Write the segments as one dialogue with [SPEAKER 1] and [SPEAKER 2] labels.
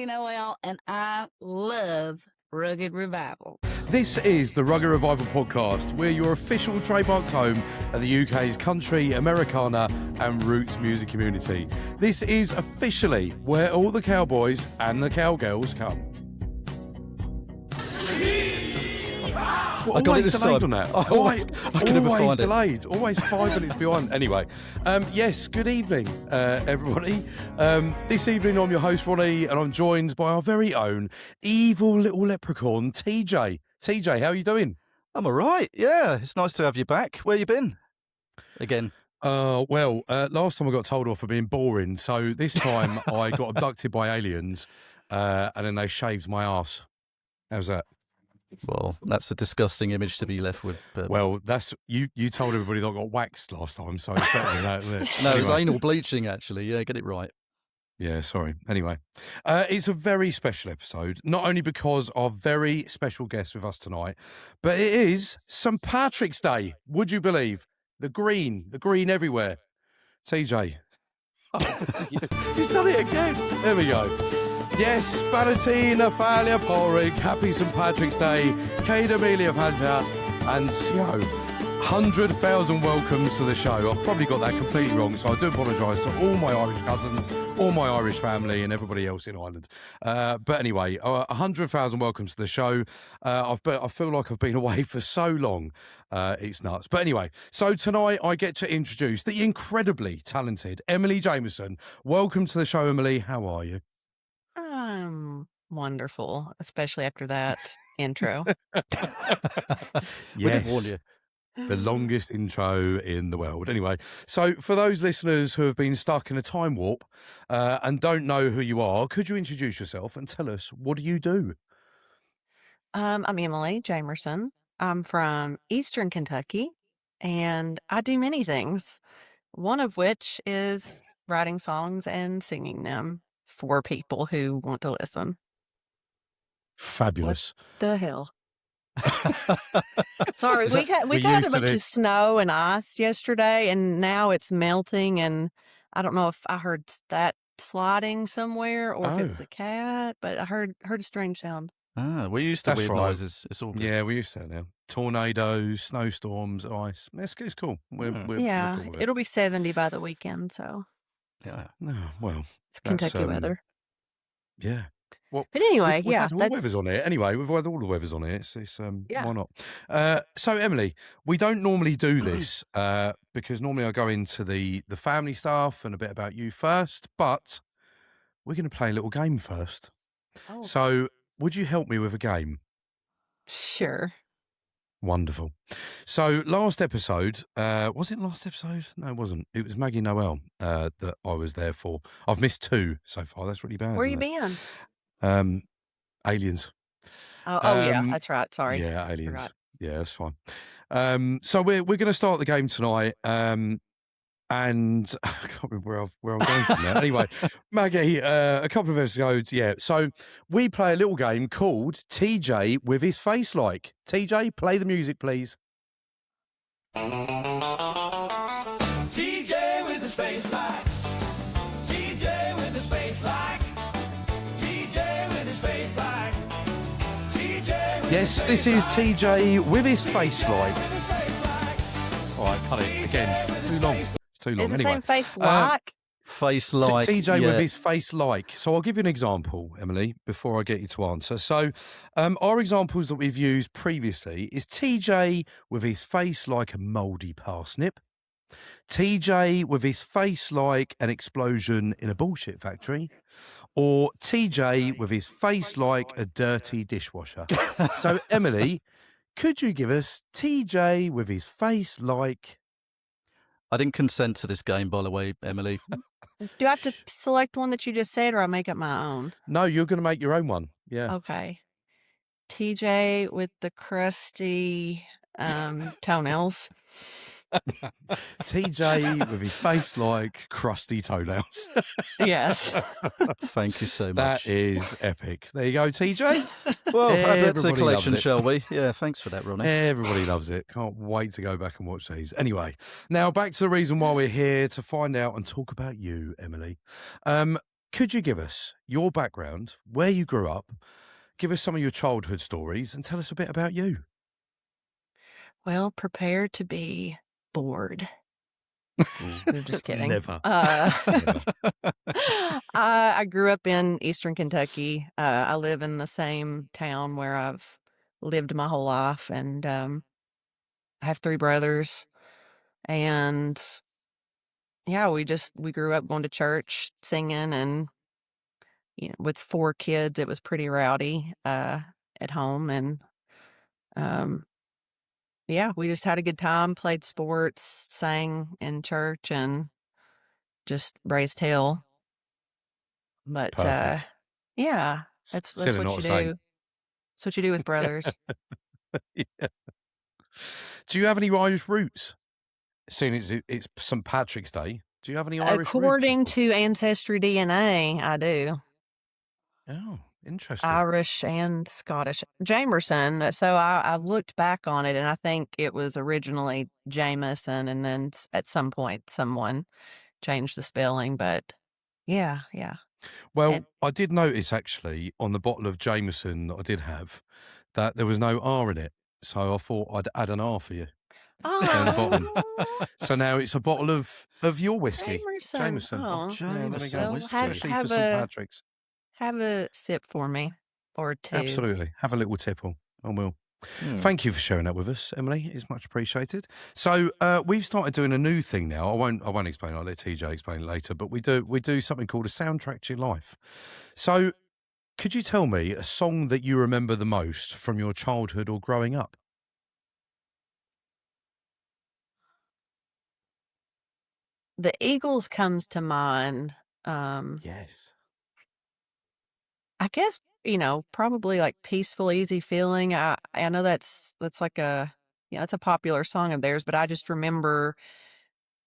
[SPEAKER 1] Maggie Noel, and I love Rugged Revival.
[SPEAKER 2] This is the Rugged Revival podcast. We're your official trademarked home of the UK's country, Americana and Roots music community. This is officially where all the cowboys and the cowgirls come.
[SPEAKER 3] I got it this time.
[SPEAKER 2] On that.
[SPEAKER 3] I can never find
[SPEAKER 2] delayed. Always 5 minutes behind. Anyway, yes, good evening, everybody. This evening I'm your host, Ronnie, and I'm joined by our very own evil little leprechaun, TJ. TJ, how are you doing?
[SPEAKER 3] I'm all right. Yeah, it's nice to have you back. Where you been? Again.
[SPEAKER 2] Last time I got told off for being boring, so this time I got abducted by aliens, and then they shaved my ass. How's that?
[SPEAKER 3] Well, that's a disgusting image to be left with. But...
[SPEAKER 2] Well, that's you told everybody that I got waxed last time, so it's better than that, isn't it?
[SPEAKER 3] No, it was anal bleaching, actually. Yeah, get it right.
[SPEAKER 2] Yeah, sorry. Anyway, it's a very special episode, not only because our very special guest with us tonight, but it is St. Patrick's Day. Would you believe? The green everywhere. TJ. You've done it again. There we go. Yes, Banatina, Falia Porrig, happy St. Patrick's Day, Kate Amelia Panja, and Sio. 100,000 welcomes to the show. I've probably got that completely wrong, so I do apologise to all my Irish cousins, all my Irish family, and everybody else in Ireland. But anyway, 100,000 welcomes to the show. I feel like I've been away for so long. It's nuts. But anyway, so tonight I get to introduce the incredibly talented Emily Jamerson. Welcome to the show, Emily. How are you?
[SPEAKER 4] Wonderful, especially after that intro.
[SPEAKER 3] We did warn you.
[SPEAKER 2] The longest intro in the world. Anyway, so for those listeners who have been stuck in a time warp and don't know who you are, could you introduce yourself and tell us, what do you do?
[SPEAKER 4] I'm Emily Jamerson. I'm from Eastern Kentucky, and I do many things, one of which is writing songs and singing them for people who want to listen.
[SPEAKER 2] Fabulous.
[SPEAKER 4] What the hell? Sorry, we had a bunch of snow and ice yesterday, and now it's melting, and I don't know if I heard that sliding somewhere or if it was a cat, but I heard a strange sound.
[SPEAKER 3] We used to weird noises. It's all good.
[SPEAKER 2] Yeah, we used to now. Tornadoes, snowstorms, ice. It's cool. We're cool with it.
[SPEAKER 4] It'll be 70 by the weekend, so
[SPEAKER 3] yeah.
[SPEAKER 2] No, well,
[SPEAKER 4] it's Kentucky weather.
[SPEAKER 2] Yeah. Well,
[SPEAKER 4] but anyway,
[SPEAKER 2] we've had all the weathers on it. Anyway, we've had all the weathers on it. It's why not? So Emily, we don't normally do this because normally I go into the family stuff and a bit about you first, but we're going to play a little game first.
[SPEAKER 4] Oh.
[SPEAKER 2] So would you help me with a game?
[SPEAKER 4] Sure.
[SPEAKER 2] Wonderful. So last episode, was it last episode? No, it wasn't. It was Maggie Noel that I was there for. I've missed 2 so far. That's really bad.
[SPEAKER 4] Where you been?
[SPEAKER 2] Aliens.
[SPEAKER 4] Yeah, that's right. Sorry.
[SPEAKER 2] Yeah, aliens. Forgot. Yeah, that's fine. So we're going to start the game tonight. And I can't remember where I'm going from there. Anyway, Maggie, a couple of episodes, yeah. So we play a little game called TJ with his face like. TJ, play the music, please.
[SPEAKER 5] TJ with his face like. TJ with his face like. TJ with his face like. TJ with
[SPEAKER 2] Yes, this is TJ with his face like. All right, cut it again. Too long. Too long.
[SPEAKER 4] Is the
[SPEAKER 2] anyway,
[SPEAKER 4] same face like?
[SPEAKER 3] Face like.
[SPEAKER 2] TJ with his face like. So I'll give you an example, Emily, before I get you to answer. So our examples that we've used previously is TJ with his face like a mouldy parsnip. TJ with his face like an explosion in a bullshit factory. Or TJ with his face like a dirty dishwasher. So, Emily, could you give us TJ with his face like...
[SPEAKER 3] I didn't consent to this game, by the way, Emily.
[SPEAKER 4] Do I have to select one that you just said, or I make up my own?
[SPEAKER 2] No, you're going to make your own one. Yeah.
[SPEAKER 4] Okay. TJ with the crusty toenails.
[SPEAKER 2] TJ with his face like crusty toenails.
[SPEAKER 4] Yes.
[SPEAKER 3] Thank you so much.
[SPEAKER 2] That is epic. There you go, TJ.
[SPEAKER 3] Well, add that to the
[SPEAKER 2] Everybody
[SPEAKER 3] collection,
[SPEAKER 2] loves it.
[SPEAKER 3] shall we? Yeah, thanks for that, Ronnie.
[SPEAKER 2] Everybody loves it. Can't wait to go back and watch these. Anyway, now back to the reason why we're here, to find out and talk about you, Emily. could you give us your background, where you grew up, give us some of your childhood stories, and tell us a bit about you?
[SPEAKER 4] Well, prepare to be bored. I'm just kidding.
[SPEAKER 2] Never.
[SPEAKER 4] I grew up in Eastern Kentucky. I live in the same town where I've lived my whole life, and I have 3 brothers. And yeah, we grew up going to church, singing, and with 4 kids, it was pretty rowdy at home. And yeah, we just had a good time, played sports, sang in church, and just raised hell. But
[SPEAKER 2] Perfect.
[SPEAKER 4] yeah, that's
[SPEAKER 2] Silly
[SPEAKER 4] what
[SPEAKER 2] not
[SPEAKER 4] you
[SPEAKER 2] to say.
[SPEAKER 4] do. That's what you do with brothers.
[SPEAKER 2] Yeah. Do you have any Irish roots? Seeing it's St. Patrick's Day, do you have any Irish roots?
[SPEAKER 4] According to Ancestry DNA, I do.
[SPEAKER 2] Oh, interesting.
[SPEAKER 4] Irish and Scottish. Jamerson. So I looked back on it, and I think it was originally Jameson, and then at some point someone changed the spelling. But yeah.
[SPEAKER 2] Well,
[SPEAKER 4] And
[SPEAKER 2] I did notice actually on the bottle of Jameson that I did have that there was no R in it. So I thought I'd add an R for you down the bottom. So now it's a bottle of your whiskey.
[SPEAKER 4] Jamerson. Oh,
[SPEAKER 2] Yeah, there we go.
[SPEAKER 4] well,
[SPEAKER 2] Especially for St. Patrick's.
[SPEAKER 4] have a sip for me, or 2.
[SPEAKER 2] Absolutely. Have a little tipple. I will. Thank you for sharing that with us, Emily. It's much appreciated. So we've started doing a new thing now. I won't explain it. I'll let TJ explain it later. But we do something called a soundtrack to your life. So could you tell me a song that you remember the most from your childhood or growing up?
[SPEAKER 4] The Eagles comes to mind.
[SPEAKER 2] Yes.
[SPEAKER 4] I guess, probably like Peaceful, Easy Feeling. I know that's like it's a popular song of theirs, but I just remember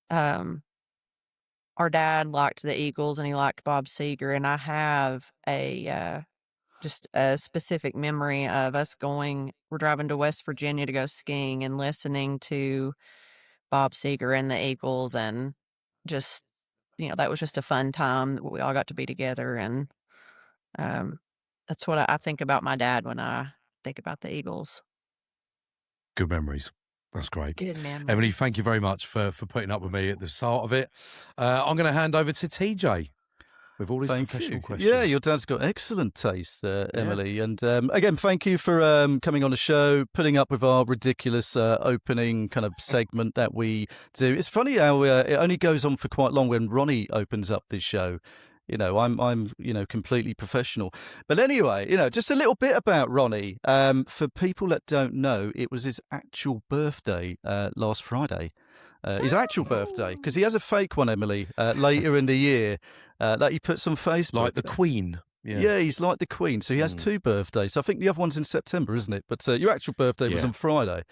[SPEAKER 4] our dad liked the Eagles and he liked Bob Seger, and I have just a specific memory of us we're driving to West Virginia to go skiing and listening to Bob Seger and the Eagles, and just, that was just a fun time that we all got to be together. And that's what I think about my dad when I think about the Eagles.
[SPEAKER 2] Good memories. That's great.
[SPEAKER 4] Good memory.
[SPEAKER 2] Emily, thank you very much for putting up with me at the start of it. I'm going to hand over to TJ with all his professional questions.
[SPEAKER 3] Yeah, your dad's got excellent taste, Emily. And again, thank you for coming on the show, putting up with our ridiculous opening kind of segment that we do. It's funny how it only goes on for quite long when Ronnie opens up this show. I'm completely professional. But anyway, just a little bit about Ronnie. For people that don't know, it was his actual birthday last Friday. His actual birthday, because he has a fake one, Emily, later in the year that he puts on Facebook.
[SPEAKER 2] Like the Queen.
[SPEAKER 3] Yeah, he's like the Queen. So he has 2 birthdays. I think the other one's in September, isn't it? But your actual birthday was on Friday.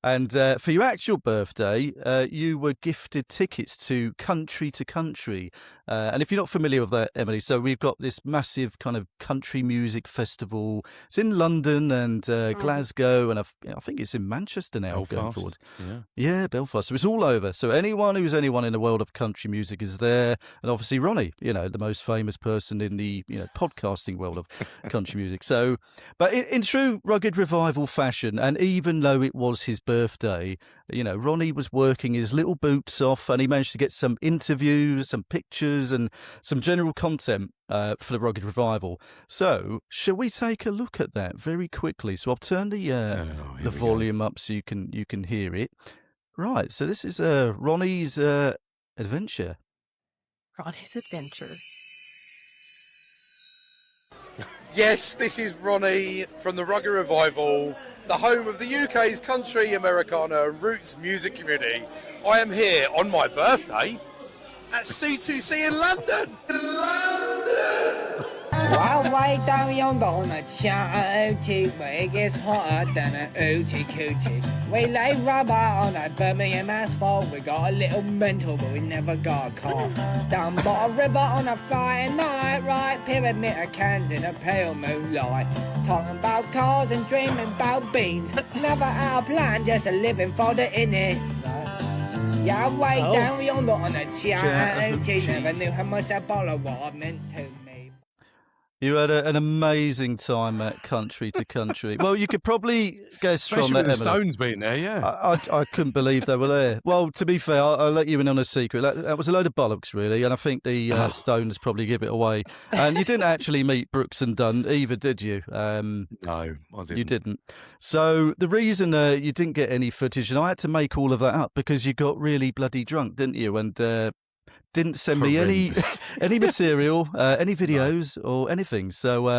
[SPEAKER 3] And for your actual birthday, you were gifted tickets to Country to Country. And if you're not familiar with that, Emily, so we've got this massive kind of country music festival. It's in London and Glasgow, and I think it's in Manchester now.
[SPEAKER 2] Belfast.
[SPEAKER 3] Going forward.
[SPEAKER 2] Yeah,
[SPEAKER 3] Belfast. So it's all over. So anyone who's anyone in the world of country music is there. And obviously Ronnie, the most famous person in the podcasting world of country music. So, but in true Rugged Revival fashion, and even though it was his birthday, Ronnie was working his little boots off, and he managed to get some interviews, some pictures, and some general content for the Rugged Revival. So, shall we take a look at that very quickly? So, I'll turn the volume up so you can hear it. Right. So, this is Ronnie's adventure.
[SPEAKER 4] Ronnie's adventure.
[SPEAKER 2] Yes, this is Ronnie from the Rugged Revival, the home of the UK's country, Americana Roots music community. I am here on my birthday at C2C in London.
[SPEAKER 6] While way down yonder on a Chaochi, where it gets hotter than an oochie coochie. We lay rubber on a Birmingham asphalt. We got a little mental, but we never got caught. Down by a river on a Friday night, right? Pyramid of cans in a pale moonlight. Talking about cars and dreaming about beans. Never our plan, just a living for the innit. Yeah, way
[SPEAKER 3] Oh.
[SPEAKER 6] down yonder on the chat. She
[SPEAKER 3] Chat.
[SPEAKER 6] never knew how much that bottle was meant to me.
[SPEAKER 3] You had an amazing time at Country to Country. Well, you could probably guess
[SPEAKER 2] Especially
[SPEAKER 3] from
[SPEAKER 2] with the
[SPEAKER 3] Emily.
[SPEAKER 2] Stones being there, yeah.
[SPEAKER 3] I couldn't believe they were there. Well, to be fair, I'll let you in on a secret. That was a load of bollocks, really, and I think the Stones probably give it away. And you didn't actually meet Brooks and Dunn either, did you?
[SPEAKER 2] No, I didn't.
[SPEAKER 3] You didn't. So the reason you didn't get any footage, and I had to make all of that up because you got really bloody drunk, didn't you? And didn't send me any material, any videos or anything. So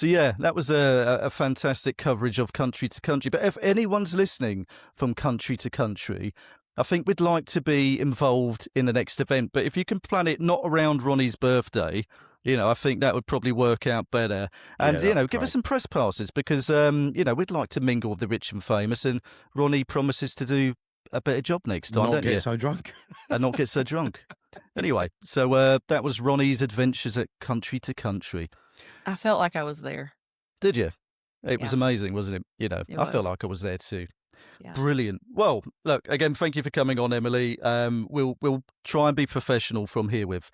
[SPEAKER 3] yeah, that was a fantastic coverage of Country to Country. But if anyone's listening from Country to Country, I think we'd like to be involved in the next event. But if you can plan it not around Ronnie's birthday, I think that would probably work out better. And, give us some press passes because, we'd like to mingle with the rich and famous. And Ronnie promises to do a better job next time,
[SPEAKER 2] Not get so drunk.
[SPEAKER 3] And not get so drunk. Anyway, so that was Ronnie's adventures at Country to Country.
[SPEAKER 4] I felt like I was there.
[SPEAKER 3] Did you? It was
[SPEAKER 4] Yeah.
[SPEAKER 3] amazing, wasn't it?
[SPEAKER 4] It
[SPEAKER 3] I felt
[SPEAKER 4] was.
[SPEAKER 3] like I was there too.
[SPEAKER 4] Yeah.
[SPEAKER 3] Brilliant. Well, look, again, thank you for coming on, Emily. We'll try and be professional from here with.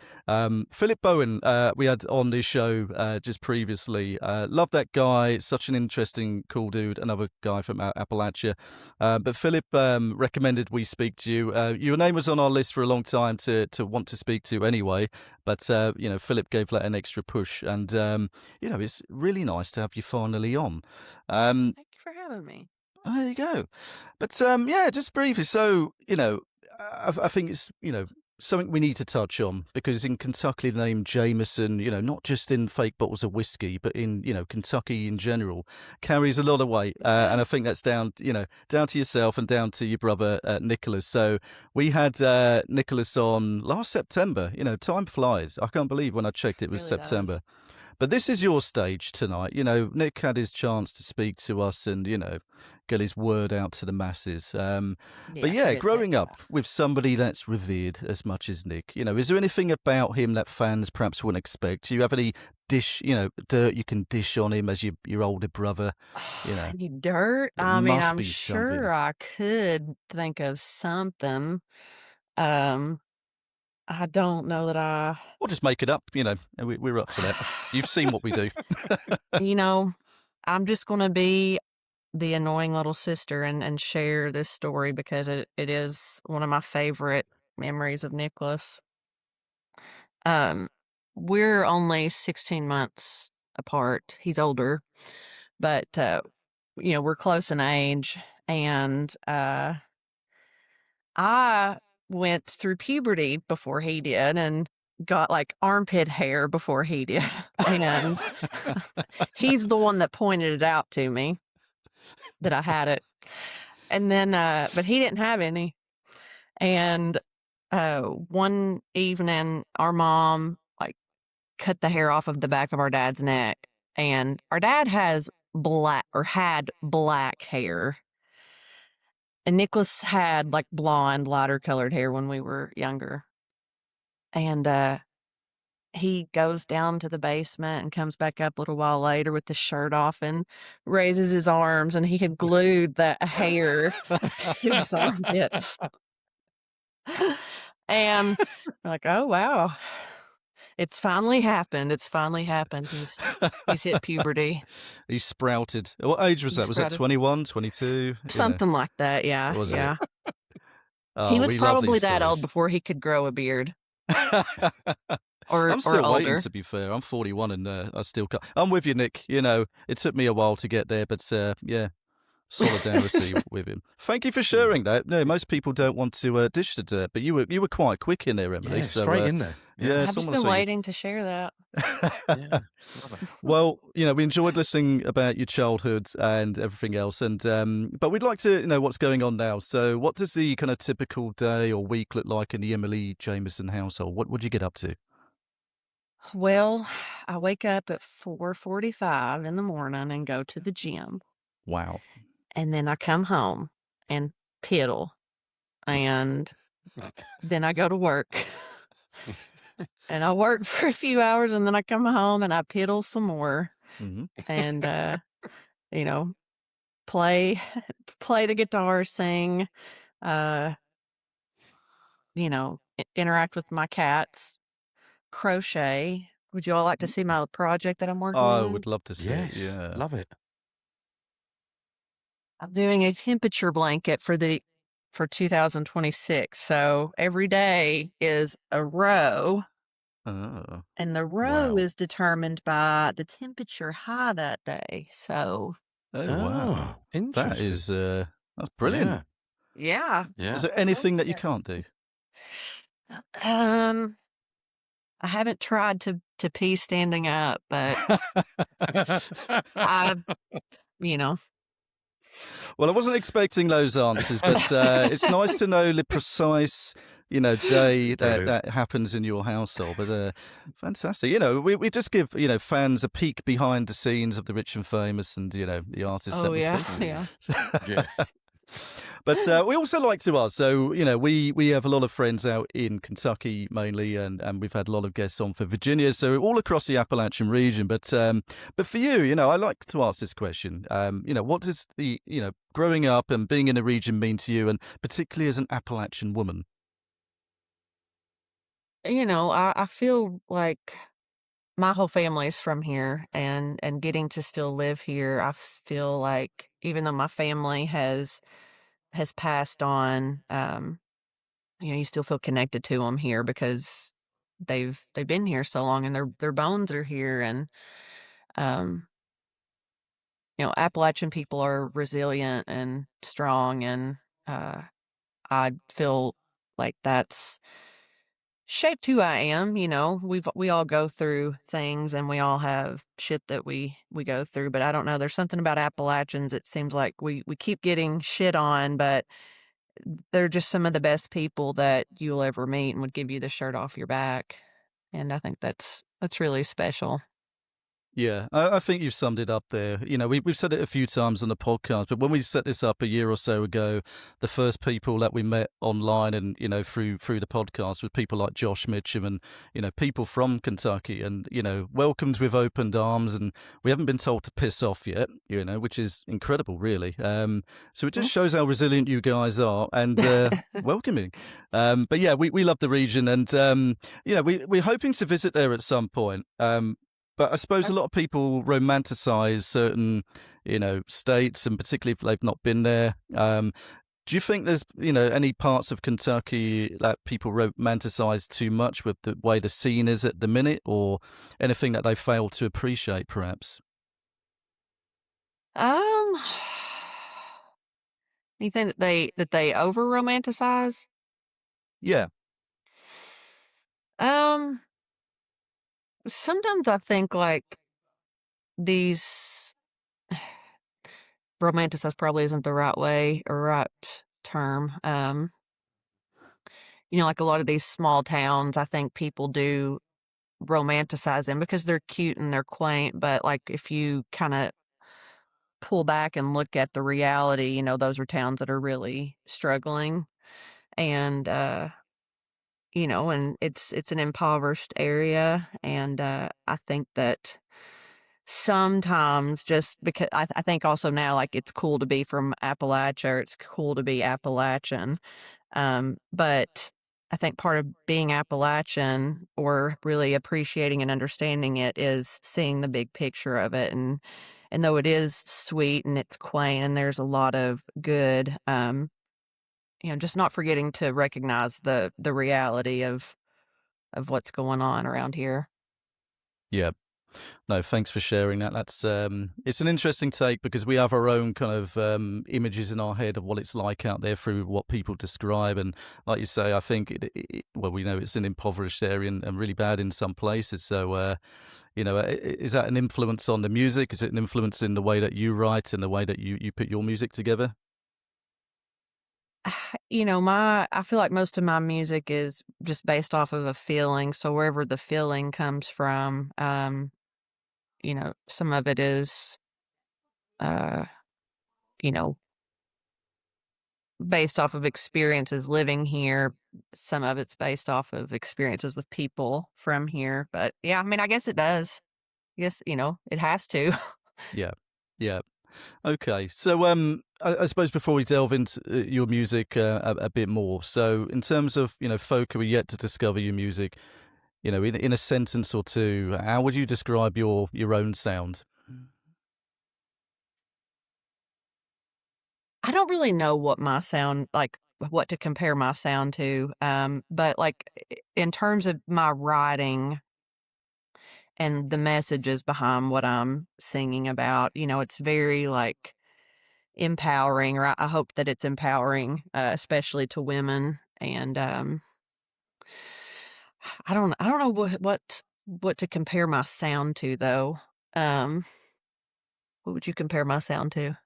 [SPEAKER 3] Philip Bowen, we had on this show just previously. Love that guy. Such an interesting, cool dude. Another guy from Appalachia. But Philip recommended we speak to you. Your name was on our list for a long time to want to speak to anyway. But, Philip gave that an extra push. And, it's really nice to have you finally on.
[SPEAKER 4] Thank you for having me.
[SPEAKER 3] There you go. But just briefly. So, I think it's, something we need to touch on because in Kentucky, the name Jamerson, not just in fake bottles of whiskey, but in, Kentucky in general, carries a lot of weight. And I think that's down to yourself and down to your brother, Nicholas. So we had Nicholas on last September. Time flies. I can't believe when I checked it was
[SPEAKER 4] Really
[SPEAKER 3] September.
[SPEAKER 4] does.
[SPEAKER 3] But this is your stage tonight. Nick had his chance to speak to us and, get his word out to the masses. But yeah, growing up with somebody that's revered as much as Nick, is there anything about him that fans perhaps wouldn't expect? Do you have any dirt you can dish on him as your older brother?
[SPEAKER 4] Any dirt?
[SPEAKER 3] There
[SPEAKER 4] I mean,
[SPEAKER 3] must
[SPEAKER 4] I'm
[SPEAKER 3] be
[SPEAKER 4] sure
[SPEAKER 3] something.
[SPEAKER 4] I could think of something. I don't know that
[SPEAKER 3] Or just make it up, and we're up for that. You've seen what we do.
[SPEAKER 4] I'm just going to be the annoying little sister and share this story because it is one of my favorite memories of Nicholas. We're only 16 months apart. He's older, but, we're close in age. And I went through puberty before he did and got like armpit hair before he did. And he's the one that pointed it out to me that I had it. And then, but he didn't have any. And one evening, our mom like cut the hair off of the back of our dad's neck. And our dad had black hair. And Nicholas had like blonde, lighter colored hair when we were younger. And he goes down to the basement and comes back up a little while later with the shirt off and raises his arms, and he had glued that hair to his armpits. And we're like, oh, wow. It's finally happened. He's hit puberty.
[SPEAKER 3] He sprouted. What age was that? Was that 21, 22?
[SPEAKER 4] Something like that, yeah.
[SPEAKER 3] Was it?
[SPEAKER 4] Yeah.
[SPEAKER 3] Oh,
[SPEAKER 4] He was
[SPEAKER 3] we love
[SPEAKER 4] probably
[SPEAKER 3] these
[SPEAKER 4] that
[SPEAKER 3] stories.
[SPEAKER 4] old before he could grow a beard. Or
[SPEAKER 3] I'm still
[SPEAKER 4] older.
[SPEAKER 3] waiting, to be fair. I'm 41 and I still can't. I'm with you, Nick. It took me a while to get there, but solidarity with him. Thank you for sharing that. No, most people don't want to dish the dirt, but you were quite quick in there, Emily.
[SPEAKER 2] Yeah,
[SPEAKER 3] so,
[SPEAKER 2] straight in there.
[SPEAKER 3] Yeah,
[SPEAKER 4] I've just been waiting to share that.
[SPEAKER 2] Yeah.
[SPEAKER 3] Well, we enjoyed listening about your childhood and everything else, and but we'd like to know what's going on now. So, what does the kind of typical day or week look like in the Emily Jamerson household? What would you get up to?
[SPEAKER 4] Well, I wake up at 4:45 in the morning and go to the gym.
[SPEAKER 3] Wow.
[SPEAKER 4] And then I come home and piddle. And then I go to work. And I work for a few hours, and then I come home and I piddle some more.
[SPEAKER 3] Hmm.
[SPEAKER 4] And, play the guitar, sing, interact with my cats, crochet. Would you all like to see my project that I'm working
[SPEAKER 3] I
[SPEAKER 4] on?
[SPEAKER 3] would love to see it.
[SPEAKER 2] Yes,
[SPEAKER 3] Yeah.
[SPEAKER 2] love it.
[SPEAKER 4] I'm doing a temperature blanket for 2026. So every day is a row,
[SPEAKER 3] Oh.
[SPEAKER 4] and the row
[SPEAKER 2] Wow.
[SPEAKER 4] is determined by the temperature high that day. So
[SPEAKER 3] Oh, wow.
[SPEAKER 2] Oh,
[SPEAKER 3] That
[SPEAKER 2] interesting.
[SPEAKER 3] is, that's brilliant.
[SPEAKER 4] yeah.
[SPEAKER 2] Yeah.
[SPEAKER 3] Is there anything that you can't do?
[SPEAKER 4] I haven't tried to pee standing up, but I, you know,
[SPEAKER 3] Well, I wasn't expecting those answers, but it's nice to know the precise, day that
[SPEAKER 2] Brilliant.
[SPEAKER 3] happens in your household. But fantastic. We just give, fans a peek behind the scenes of the rich and famous and, the artists that
[SPEAKER 4] oh
[SPEAKER 3] we
[SPEAKER 4] yeah,
[SPEAKER 3] speak to.
[SPEAKER 4] yeah.
[SPEAKER 2] Yeah.
[SPEAKER 3] But we also like to ask. So, we have a lot of friends out in Kentucky mainly, and we've had a lot of guests on for Virginia, so all across the Appalachian region. But for you, I like to ask this question. What does the growing up and being in a region mean to you, and particularly as an Appalachian woman?
[SPEAKER 4] I feel like my whole family is from here, and getting to still live here, I feel like even though my family has passed on, you still feel connected to them here because they've been here so long, and their bones are here. And um, Appalachian people are resilient and strong, and I feel like that's shaped who I am. We all go through things, and we all have shit that we go through. But I don't know. There's something about Appalachians. It seems like we keep getting shit on, but they're just some of the best people that you'll ever meet, and would give you the shirt off your back. And I think that's really special.
[SPEAKER 3] Yeah, I think you've summed it up there. We've said it a few times on the podcast, but when we set this up a year or so ago, the first people that we met online and, through the podcast were people like Josh Mitchum and, people from Kentucky and, welcomed with open arms. And we haven't been told to piss off yet, which is incredible, really. So it just shows how resilient you guys are and welcoming. But yeah, we love the region and, we're hoping to visit there at some point. But I suppose a lot of people romanticize certain, states, and particularly if they've not been there. Do you think there's, any parts of Kentucky that people romanticize too much with the way the scene is at the minute, or anything that they fail to appreciate, perhaps?
[SPEAKER 4] Anything that they over romanticize?
[SPEAKER 3] Yeah.
[SPEAKER 4] Sometimes I think like these romanticize probably isn't the right way or right term. Like a lot of these small towns, I think people do romanticize them because they're cute and they're quaint. But like if you kind of pull back and look at the reality, those are towns that are really struggling, and and it's an impoverished area, and I think that sometimes just because I think also now like it's cool to be from Appalachia, or it's cool to be Appalachian, but I think part of being Appalachian or really appreciating and understanding it is seeing the big picture of it, and though it is sweet and it's quaint and there's a lot of good, just not forgetting to recognize the reality of what's going on around here.
[SPEAKER 3] Yeah. No, thanks for sharing that. That's it's an interesting take because we have our own kind of images in our head of what it's like out there through what people describe. And like you say, I think well, we know it's an impoverished area and really bad in some places. So, is that an influence on the music? Is it an influence in the way that you write and the way that you put your music together?
[SPEAKER 4] I feel like most of my music is just based off of a feeling. So wherever the feeling comes from, some of it is, uh, you know, based off of experiences living here. Some of it's based off of experiences with people from here. But yeah, I mean, I guess it does. I guess, it has to.
[SPEAKER 3] Yeah. Yeah. Okay, so I suppose before we delve into your music a bit more, so in terms of folk who are yet to discover your music, in a sentence or two, how would you describe your own sound?
[SPEAKER 4] I don't really know what my sound like what to compare my sound to. But like in terms of my writing and the messages behind what I'm singing about, it's very like empowering, or I hope that it's empowering, especially to women. And I don't know what to compare my sound to though. Um, what would you compare my sound to?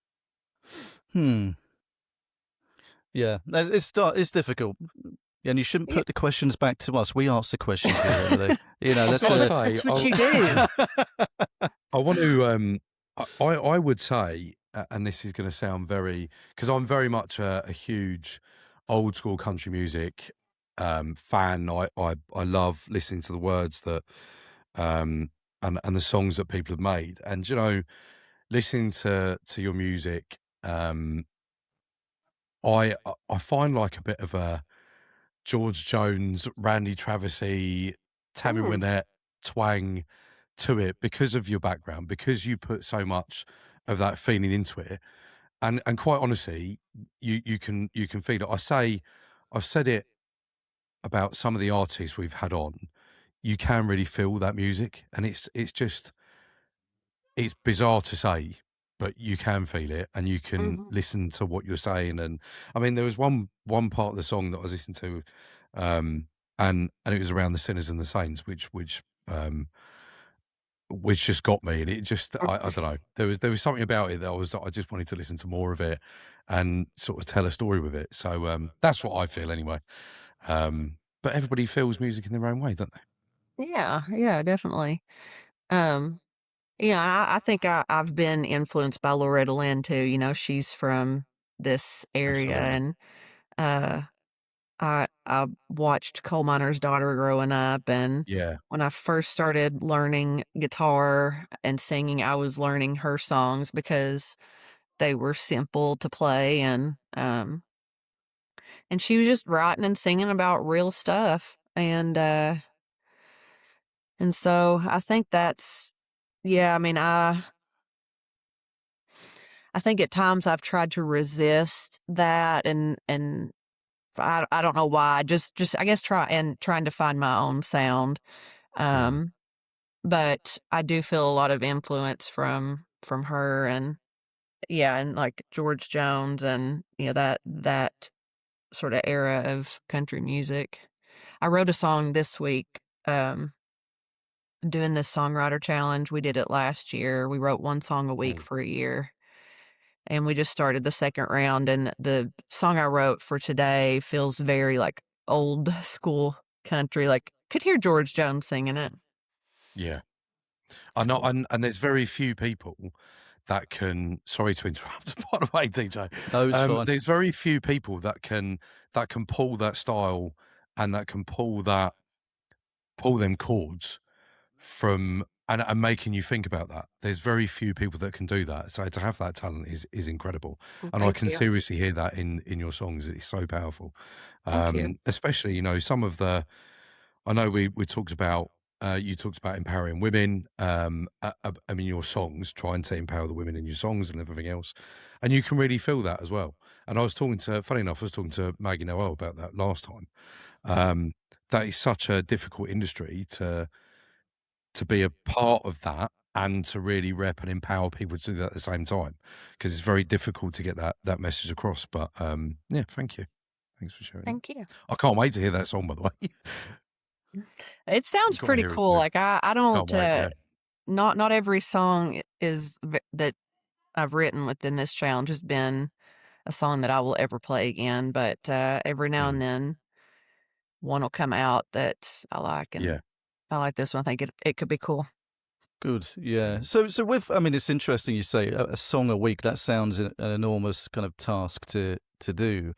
[SPEAKER 3] Hmm. Yeah, it's difficult, and you shouldn't
[SPEAKER 4] Yeah,
[SPEAKER 3] put the questions back to us. We ask the questions here, Emily.
[SPEAKER 2] I've
[SPEAKER 3] Let's.
[SPEAKER 2] got to say,
[SPEAKER 4] that's what you do.
[SPEAKER 2] I want to. I would say, and this is going to sound very, because I'm very much a huge old school country music fan. I love listening to the words that and the songs that people have made, and listening to your music. I find like a bit of a George Jones, Randy Travisy, Tammy
[SPEAKER 4] Mm,
[SPEAKER 2] Wynette twang to it because of your background, because you put so much of that feeling into it, and quite honestly, you can feel it. I've said it about some of the artists we've had on. You can really feel that music, and it's bizarre to say, but you can feel it, and you can
[SPEAKER 4] mhm.
[SPEAKER 2] listen to what you're saying. And I mean, there was one part of the song that I was listening to, and it was around the sinners and the saints, which just got me, and it just I don't know. There was something about it that I just wanted to listen to more of it and sort of tell a story with it. So that's what I feel anyway. But everybody feels music in their own way, don't they?
[SPEAKER 4] Yeah, definitely. Um, I think I've been influenced by Loretta Lynn too. She's from this area,
[SPEAKER 2] Absolutely.
[SPEAKER 4] and uh, I watched Coal Miner's Daughter growing up, and
[SPEAKER 2] Yeah.
[SPEAKER 4] when I first started learning guitar and singing, I was learning her songs because they were simple to play, and she was just writing and singing about real stuff, and so I think that's yeah. I mean, I think at times I've tried to resist that, and I don't know why. Just I guess trying to find my own sound.
[SPEAKER 2] Mm.
[SPEAKER 4] Um, but I do feel a lot of influence from her, and yeah, and like George Jones, and that sort of era of country music. I wrote a song this week. Doing this songwriter challenge. We did it last year. We wrote one song a week
[SPEAKER 2] Mm.
[SPEAKER 4] for a year. And we just started the second round, and the song I wrote for today feels very like old school country. Like could hear George Jones singing it.
[SPEAKER 2] Yeah.
[SPEAKER 4] It's
[SPEAKER 2] I know,
[SPEAKER 4] cool.
[SPEAKER 2] and there's very few people that can. Sorry to interrupt, by the way, DJ.
[SPEAKER 3] No, it's fine.
[SPEAKER 2] There's very few people that can pull that style and that can pull them chords from and making you think about that. There's very few people that can do that. So to have that talent is incredible,
[SPEAKER 4] Well,
[SPEAKER 2] and I
[SPEAKER 4] thank
[SPEAKER 2] can
[SPEAKER 4] you.
[SPEAKER 2] seriously hear that in your songs. It's so powerful,
[SPEAKER 4] Thank you.
[SPEAKER 2] especially some of the. I know we talked about. You talked about empowering women. I mean, your songs trying to empower the women in your songs and everything else, and you can really feel that as well. And funny enough, I was talking to Maggie Noel about that last time. That is such a difficult industry to be a part of that and to really rep and empower people to do that at the same time, because it's very difficult to get that message across. But yeah, thank you. Thanks for sharing that.
[SPEAKER 4] Thank you.
[SPEAKER 2] I can't wait to hear that song, by the way.
[SPEAKER 4] It sounds
[SPEAKER 2] You've got to
[SPEAKER 4] pretty
[SPEAKER 2] hear it
[SPEAKER 4] cool.
[SPEAKER 2] too.
[SPEAKER 4] Like I don't
[SPEAKER 2] Can't wait, yeah.
[SPEAKER 4] not every song that I've written within this challenge has been a song that I will ever play again, but every now and
[SPEAKER 2] Mm,
[SPEAKER 4] then one will come out that I like, and
[SPEAKER 2] yeah.
[SPEAKER 4] I like this one. I think it could be cool.
[SPEAKER 3] Good, yeah.
[SPEAKER 2] Mm.
[SPEAKER 3] So with, I mean, it's interesting you say a song a week. That sounds an enormous kind of task to do.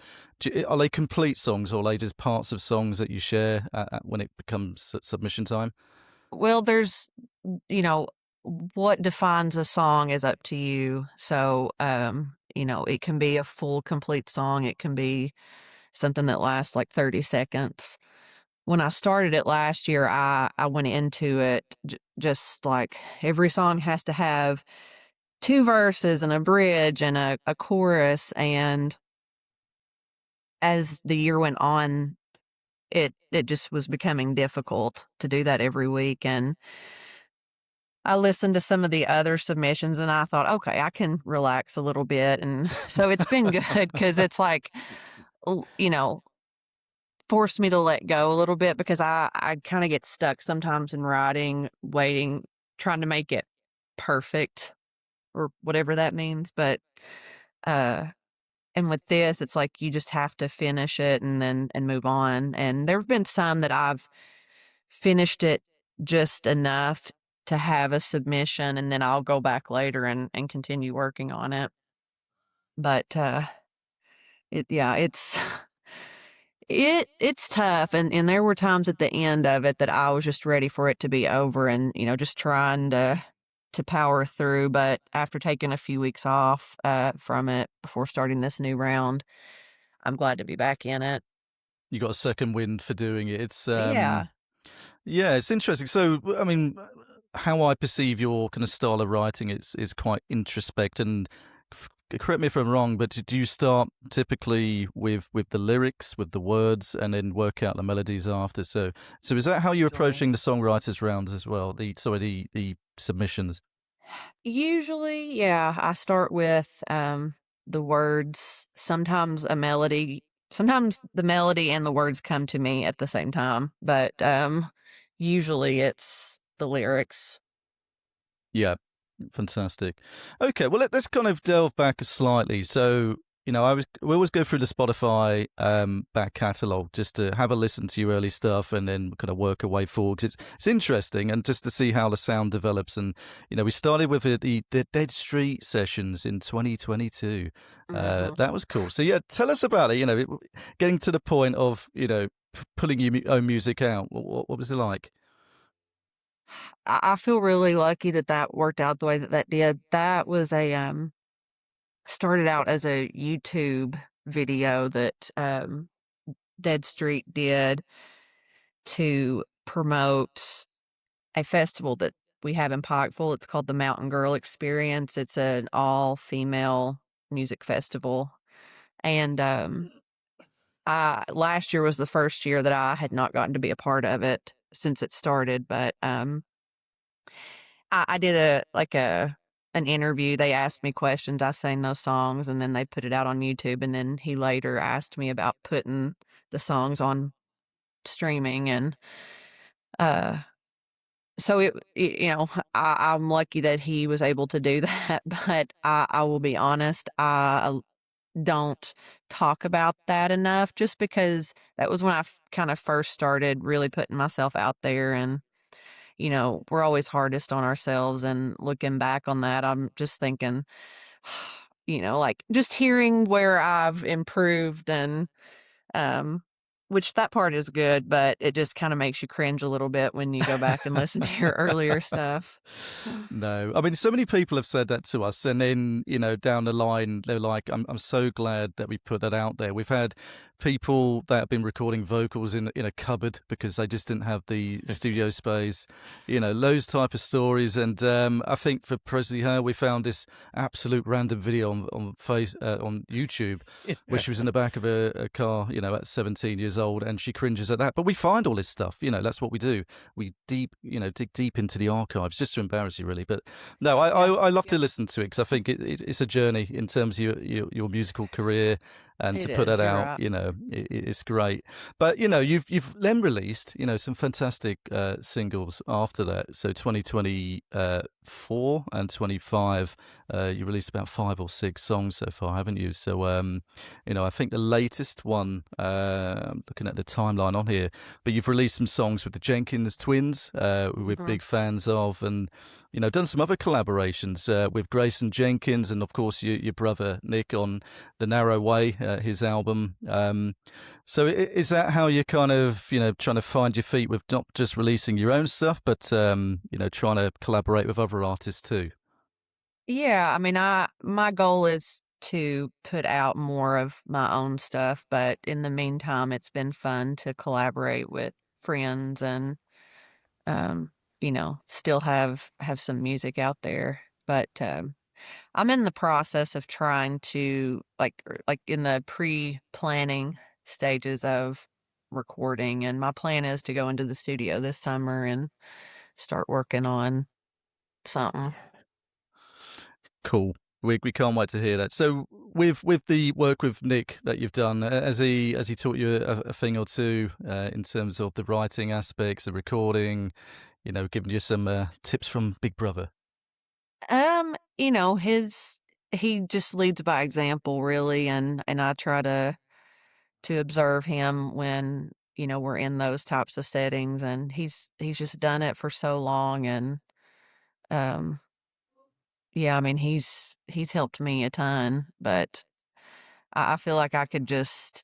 [SPEAKER 3] Are they complete songs, or are they just parts of songs that you share when it becomes submission time?
[SPEAKER 4] Well, there's, you know, what defines a song is up to you. So, it can be a full, complete song. It can be something that lasts like 30 seconds. When I started it last year, I went into it just like every song has to have 2 verses and a bridge and a chorus. And as the year went on, it just was becoming difficult to do that every week. And I listened to some of the other submissions and I thought, okay, I can relax a little bit. And so it's been good because it's like, forced me to let go a little bit because I kind of get stuck sometimes in writing, waiting, trying to make it perfect or whatever that means. But, and with this, it's like you just have to finish it and move on. And there have been some that I've finished it just enough to have a submission, and then I'll go back later and continue working on it. But it's it's tough, and there were times at the end of it that I was just ready for it to be over, and just trying to power through. But after taking a few weeks off from it before starting this new round, I'm glad to be back in it.
[SPEAKER 3] You got a second wind for doing it. It's
[SPEAKER 4] Yeah.
[SPEAKER 3] Yeah, it's interesting. So, I mean, how I perceive your kind of style of writing is quite introspect. And correct me if I'm wrong, but do you start typically with the lyrics, with the words, and then work out the melodies after? So is that how you're approaching the songwriters round as well? The submissions.
[SPEAKER 4] Usually, yeah, I start with the words, sometimes a melody. Sometimes the melody and the words come to me at the same time, but usually it's the lyrics.
[SPEAKER 3] Yeah, fantastic. Okay, well let's kind of delve back slightly. So we always go through the Spotify back catalogue just to have a listen to your early stuff and then kind of work our way forward. 'Cause it's interesting, and just to see how the sound develops. And we started with the Dead Street sessions in 2022. That was cool. So yeah, tell us about it. Getting to the point of pulling your own music out. What was it like?
[SPEAKER 4] I feel really lucky that worked out the way that did. That was started out as a YouTube video that Dead Street did to promote a festival that we have in Pikeville. It's called the Mountain Girl Experience. It's an all-female music festival. And last year was the first year that I had not gotten to be a part of it since it started. But I did an interview. They asked me questions. I sang those songs, and then they put it out on YouTube. And then he later asked me about putting the songs on streaming, and so I'm lucky that he was able to do that. But I will be honest, I don't talk about that enough, just because that was when I kind of first started really putting myself out there. And we're always hardest on ourselves, and looking back on that, I'm just thinking, like just hearing where I've improved, and which that part is good, but it just kind of makes you cringe a little bit when you go back and listen to your earlier stuff.
[SPEAKER 3] No, I mean, so many people have said that to us, and then down the line they're like, I'm so glad that we put that out there. We've had people that have been recording vocals in a cupboard because they just didn't have the studio space, those type of stories. And I think for Presley Hale, we found this absolute random video on YouTube, where she was in the back of a car, at 17 years old, and she cringes at that. But we find all this stuff, that's what we do. We dig deep into the archives just to embarrass you, really. But no, I love to listen to it because I think it's a journey in terms of your musical career, and to put that out, it's great. But you've then released some fantastic singles after that. So 2024 and 25, you released about 5 or 6 songs so far, haven't you? So I think the latest one, I'm looking at the timeline on here, but you've released some songs with the Jenkins twins, we're big fans of, and done some other collaborations with Grayson Jenkins, and of course your brother Nick on The Narrow Way. his album. So is that how you're kind of, trying to find your feet with not just releasing your own stuff, but, trying to collaborate with other artists too?
[SPEAKER 4] Yeah, I mean, my goal is to put out more of my own stuff, but in the meantime, it's been fun to collaborate with friends and still have some music out there. But I'm in the process of trying to like in the pre-planning stages of recording, and my plan is to go into the studio this summer and start working on something.
[SPEAKER 3] Cool. We can't wait to hear that. So with the work with Nick that you've done, has he taught you a thing or two in terms of the writing aspects, the recording, giving you some tips from Big Brother?
[SPEAKER 4] He just leads by example really, and I try to observe him when, we're in those types of settings, and he's just done it for so long, and um yeah, I mean, he's helped me a ton, but I feel like I could just,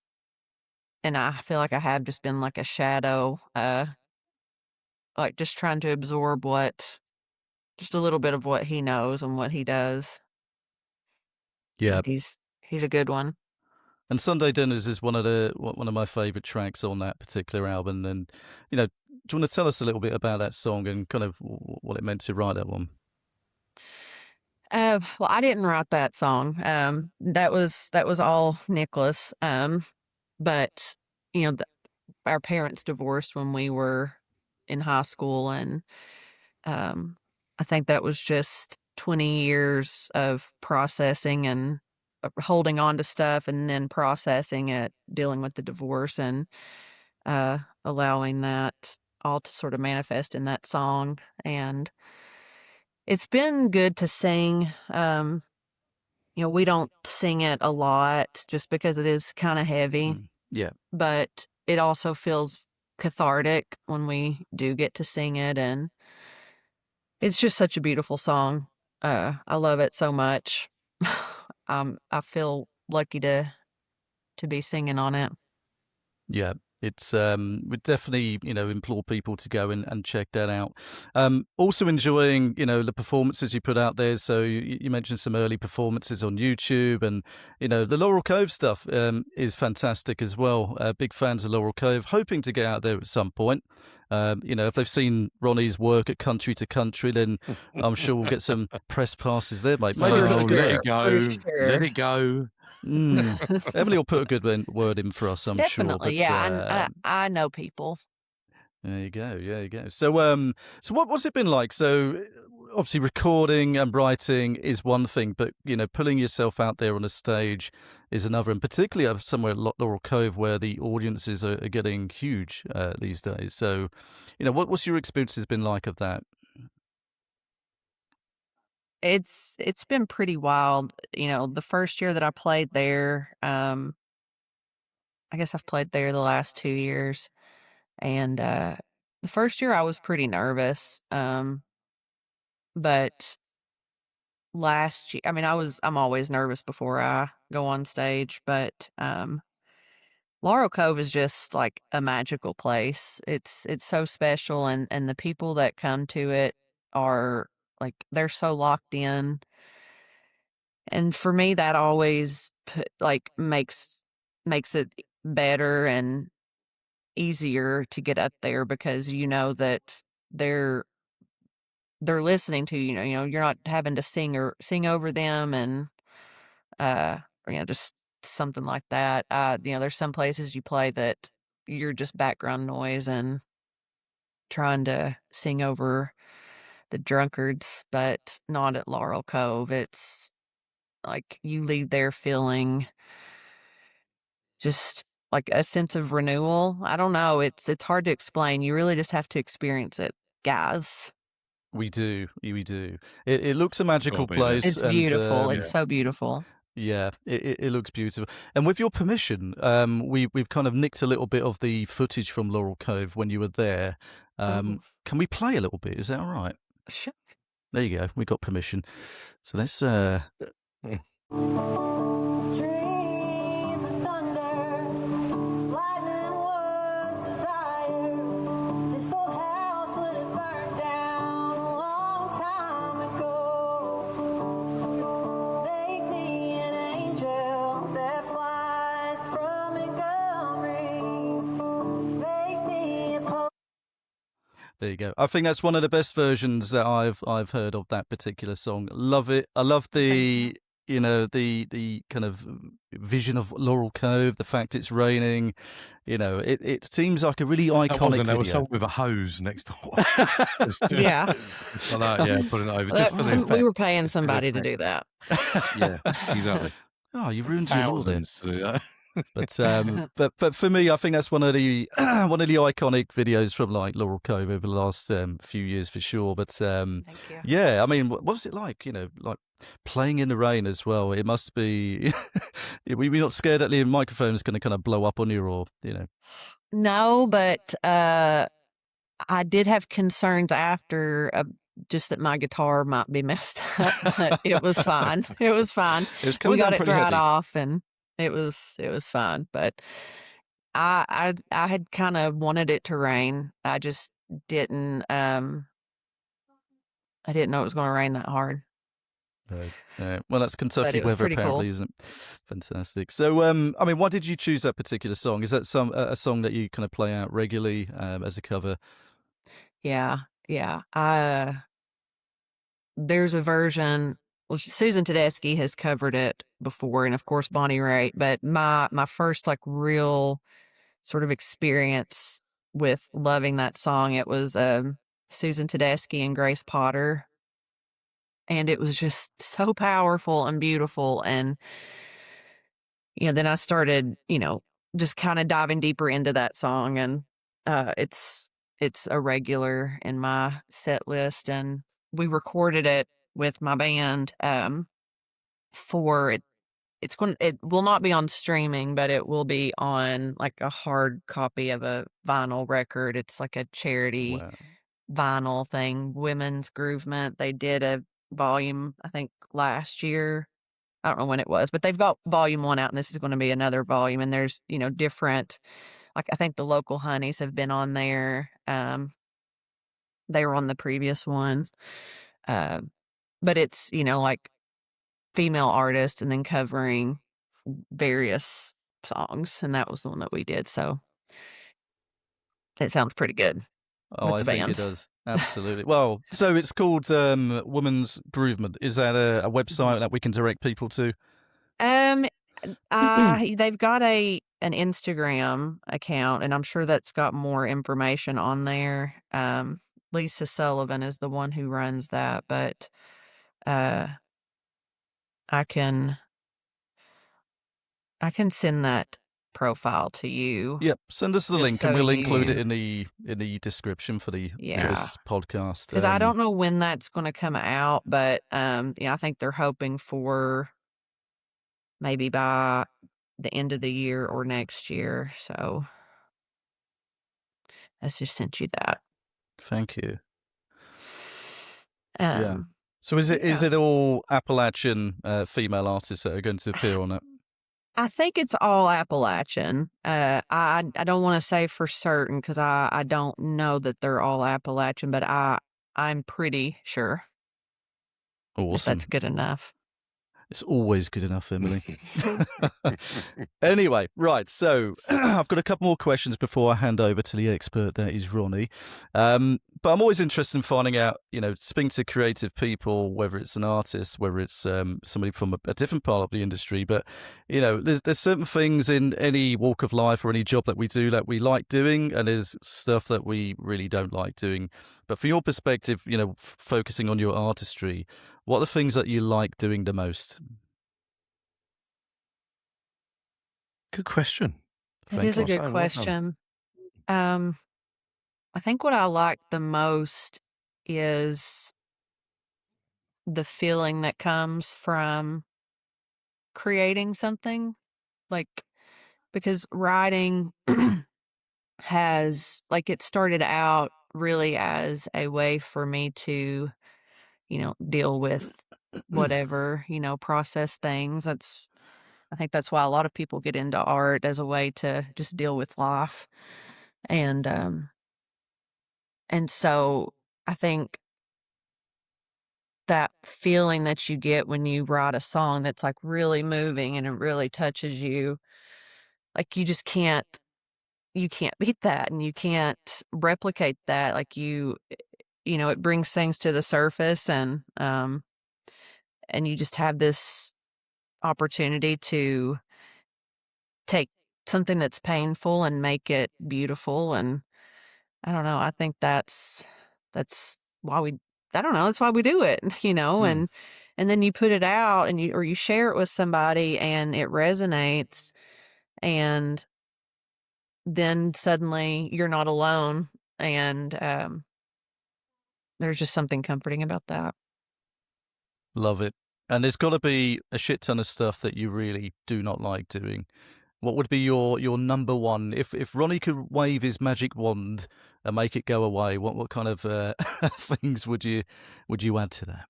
[SPEAKER 4] and I feel like I have just been like a shadow, like just trying to absorb just a little bit of what he knows and what he does.
[SPEAKER 3] Yeah.
[SPEAKER 4] He's a good one.
[SPEAKER 3] And Sunday Dinners is one of my favorite tracks on that particular album. And do you want to tell us a little bit about that song and kind of what it meant to write that one?
[SPEAKER 4] Well, I didn't write that song. That was all Nicholas. But our parents divorced when we were in high school, and I think that was just 20 years of processing and holding on to stuff, and then processing it, dealing with the divorce, and allowing that all to sort of manifest in that song. And it's been good to sing. We don't sing it a lot just because it is kind of heavy.
[SPEAKER 3] Yeah.
[SPEAKER 4] But it also feels cathartic when we do get to sing it, and it's just such a beautiful song. I love it so much. I feel lucky to be singing on it.
[SPEAKER 3] Yeah. It's we definitely implore people to go and check that out. Also enjoying the performances you put out there. So you mentioned some early performances on YouTube, and the Laurel Cove stuff is fantastic as well. Big fans of Laurel Cove, hoping to get out there at some point. If they've seen Ronnie's work at Country to Country, then I'm sure we'll get some press passes there, mate.
[SPEAKER 2] Let it go.
[SPEAKER 4] Sure.
[SPEAKER 2] Let it go.
[SPEAKER 3] Emily will put a good word in for us, I'm sure.
[SPEAKER 4] Definitely, yeah. I know people.
[SPEAKER 3] There you go. Yeah, you go. So, what's it been like? So, obviously, recording and writing is one thing, but pulling yourself out there on a stage is another, and particularly somewhere like Laurel Cove, where the audiences are getting huge these days. So, what's your experiences been like of that?
[SPEAKER 4] It's been pretty wild. The first year that I played there, I guess I've played there the last 2 years, and the first year I was pretty nervous. But last year, I mean, I'm always nervous before I go on stage, but Laurel Cove is just like a magical place. It's so special, and the people that come to it are like, they're so locked in. And for me, that always makes it better and easier to get up there, because that they're listening to you. You're not having to sing over them, and just something like that. There's some places you play that you're just background noise and trying to sing over the drunkards, but not at Laurel Cove. It's like you leave there feeling just like a sense of renewal. I don't know. It's hard to explain. You really just have to experience it, guys.
[SPEAKER 3] We do. It looks a magical place.
[SPEAKER 4] It's beautiful. It's so beautiful.
[SPEAKER 3] Yeah, it looks beautiful. And with your permission, we've kind of nicked a little bit of the footage from Laurel Cove when you were there. Can we play a little bit? Is that all right?
[SPEAKER 4] Sure.
[SPEAKER 3] There you go. We got permission. So let's.
[SPEAKER 7] Dreams
[SPEAKER 3] There you go. I think that's one of the best versions that I've heard of that particular song. Love it. I love the the kind of vision of Laurel Cove, the fact it's raining. It seems like a really iconic
[SPEAKER 2] There
[SPEAKER 3] video.
[SPEAKER 2] was someone with a hose next door.
[SPEAKER 4] Yeah.
[SPEAKER 2] Like that, yeah, putting it over just for the effect.
[SPEAKER 4] We were paying somebody to do that.
[SPEAKER 2] Yeah, exactly.
[SPEAKER 3] Oh, you ruined your all then.
[SPEAKER 2] Thousands to do that.
[SPEAKER 3] But for me, I think that's one of the iconic videos from like Laurel Cove over the last few years for sure. But
[SPEAKER 4] Thank you.
[SPEAKER 3] yeah, I mean, what was it like? Like playing in the rain as well. It must be. We're not scared that the microphone is going to kind of blow up on you, or
[SPEAKER 4] No, but I did have concerns after. Just that my guitar might be messed up, but it was fine. It was fine.
[SPEAKER 3] It was coming
[SPEAKER 4] We got
[SPEAKER 3] down
[SPEAKER 4] it
[SPEAKER 3] pretty
[SPEAKER 4] dried
[SPEAKER 3] heavy.
[SPEAKER 4] off, and it was fine. But I had kind of wanted it to rain. I just didn't. I didn't know it was going to rain that hard.
[SPEAKER 3] Well, that's Kentucky
[SPEAKER 4] it was
[SPEAKER 3] weather,
[SPEAKER 4] pretty
[SPEAKER 3] apparently,
[SPEAKER 4] cool.
[SPEAKER 3] isn't it? Fantastic. So, I mean, why did you choose that particular song? Is that a song that you kind of play out regularly as a cover?
[SPEAKER 4] Yeah. There's a version. Well, Susan Tedeschi has covered it before, and of course Bonnie Raitt. But my first like real sort of experience with loving that song, it was Susan Tedeschi and Grace Potter, and it was just so powerful and beautiful. And then I started, just kind of diving deeper into that song, and it's a regular in my set list, and we recorded it with my band for it. It will not be on streaming, but it will be on like a hard copy of a vinyl record. It's like a charity
[SPEAKER 3] Wow.
[SPEAKER 4] vinyl thing. Women's Groovement. They did a volume, I think last year. I don't know when it was, but they've got volume 1 out, and this is going to be another volume. And there's, different, like I think the Local Honeys have been on there. They were on the previous one. But it's, like female artists and then covering various songs. And that was the one that we did. So it sounds pretty good.
[SPEAKER 3] Oh,
[SPEAKER 4] with the
[SPEAKER 3] I think
[SPEAKER 4] band.
[SPEAKER 3] it does. Absolutely. Well, so it's called Women's Groovement. Is that a website that we can direct people to?
[SPEAKER 4] They've got an Instagram account, and I'm sure that's got more information on there. Lisa Sullivan is the one who runs that, but I can send that profile to you.
[SPEAKER 3] Yep. Send us the
[SPEAKER 4] Just
[SPEAKER 3] link, and
[SPEAKER 4] so
[SPEAKER 3] we'll include it
[SPEAKER 4] you-
[SPEAKER 3] in the description for the for
[SPEAKER 4] Yeah.
[SPEAKER 3] this podcast.
[SPEAKER 4] Because I don't know when that's going to come out, but I think they're hoping for maybe by the end of the year or next year. So I just sent you that.
[SPEAKER 3] Thank you.
[SPEAKER 4] Yeah.
[SPEAKER 3] So is it all Appalachian female artists that are going to appear on it?
[SPEAKER 4] I think it's all Appalachian. I don't want to say for certain because I don't know that they're all Appalachian, but I'm pretty sure. If
[SPEAKER 3] Awesome.
[SPEAKER 4] that's good enough.
[SPEAKER 3] It's always good enough, Emily. Anyway, right. So I've got a couple more questions before I hand over to the expert that is Ronnie. But I'm always interested in finding out, speaking to creative people, whether it's an artist, whether it's somebody from a different part of the industry. But, there's certain things in any walk of life or any job that we do that we like doing, and there's stuff that we really don't like doing. But from your perspective, focusing on your artistry, what are the things that you like doing the most?
[SPEAKER 2] Good question.
[SPEAKER 4] It is a good question. I think what I like the most is the feeling that comes from creating something, because writing has, it started out really as a way for me to, deal with whatever, process things. I think that's why a lot of people get into art, as a way to just deal with life. And so I think that feeling that you get when you write a song that's really moving and it really touches you, you just can't you can't beat that, and you can't replicate that. Like it brings things to the surface, and you just have this opportunity to take something that's painful and make it beautiful. And I don't know, I think that's why I don't know, that's why we do it,
[SPEAKER 3] Mm.
[SPEAKER 4] and then you put it out, and you share it with somebody, and it resonates, and then suddenly you're not alone, and there's just something comforting about that.
[SPEAKER 3] Love it. And there's got to be a shit ton of stuff that you really do not like doing. What would be your number one? If Ronnie could wave his magic wand and make it go away, what kind of things would you add to that?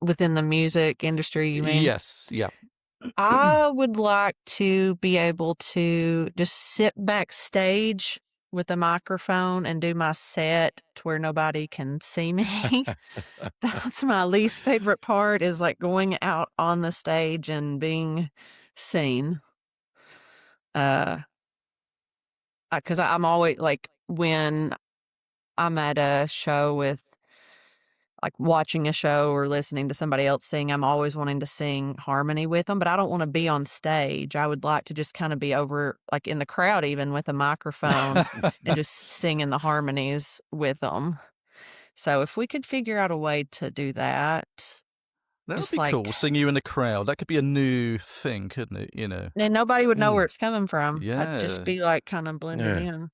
[SPEAKER 4] Within the music industry, you mean?
[SPEAKER 3] Yes, yeah.
[SPEAKER 4] I would like to be able to just sit backstage with a microphone and do my set to where nobody can see me. That's my least favorite part, is like going out on the stage and being seen. Because I'm always like, when I'm at a show with, like, watching a show or listening to somebody else sing, I'm always wanting to sing harmony with them, but I don't want to be on stage. I would like to just kind of be over, like, in the crowd, even with a microphone, and just singing the harmonies with them. So if we could figure out a way to do that,
[SPEAKER 3] That would
[SPEAKER 4] just
[SPEAKER 3] be
[SPEAKER 4] like,
[SPEAKER 3] cool. Sing you in the crowd. That could be a new thing, couldn't it?
[SPEAKER 4] and nobody would know where it's coming from. I'd
[SPEAKER 3] Yeah.
[SPEAKER 4] just be like kind of blending in.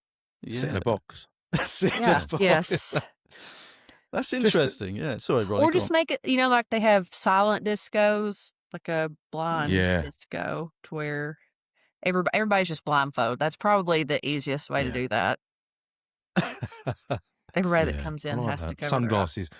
[SPEAKER 2] Sit in a box.
[SPEAKER 3] Sit in
[SPEAKER 4] Yeah.
[SPEAKER 3] a box.
[SPEAKER 4] Yes.
[SPEAKER 3] That's interesting. Yeah. Sorry, Ronnie.
[SPEAKER 4] Or
[SPEAKER 3] go
[SPEAKER 4] just
[SPEAKER 3] on.
[SPEAKER 4] make it, like they have silent discos, like a blind
[SPEAKER 2] Yeah.
[SPEAKER 4] disco, to where everybody's just blindfold. That's probably the easiest way to
[SPEAKER 2] Yeah.
[SPEAKER 4] do that. Everybody that
[SPEAKER 2] Yeah,
[SPEAKER 4] comes
[SPEAKER 2] I
[SPEAKER 4] in
[SPEAKER 2] like
[SPEAKER 4] has to
[SPEAKER 2] that.
[SPEAKER 4] cover
[SPEAKER 2] Sunglasses,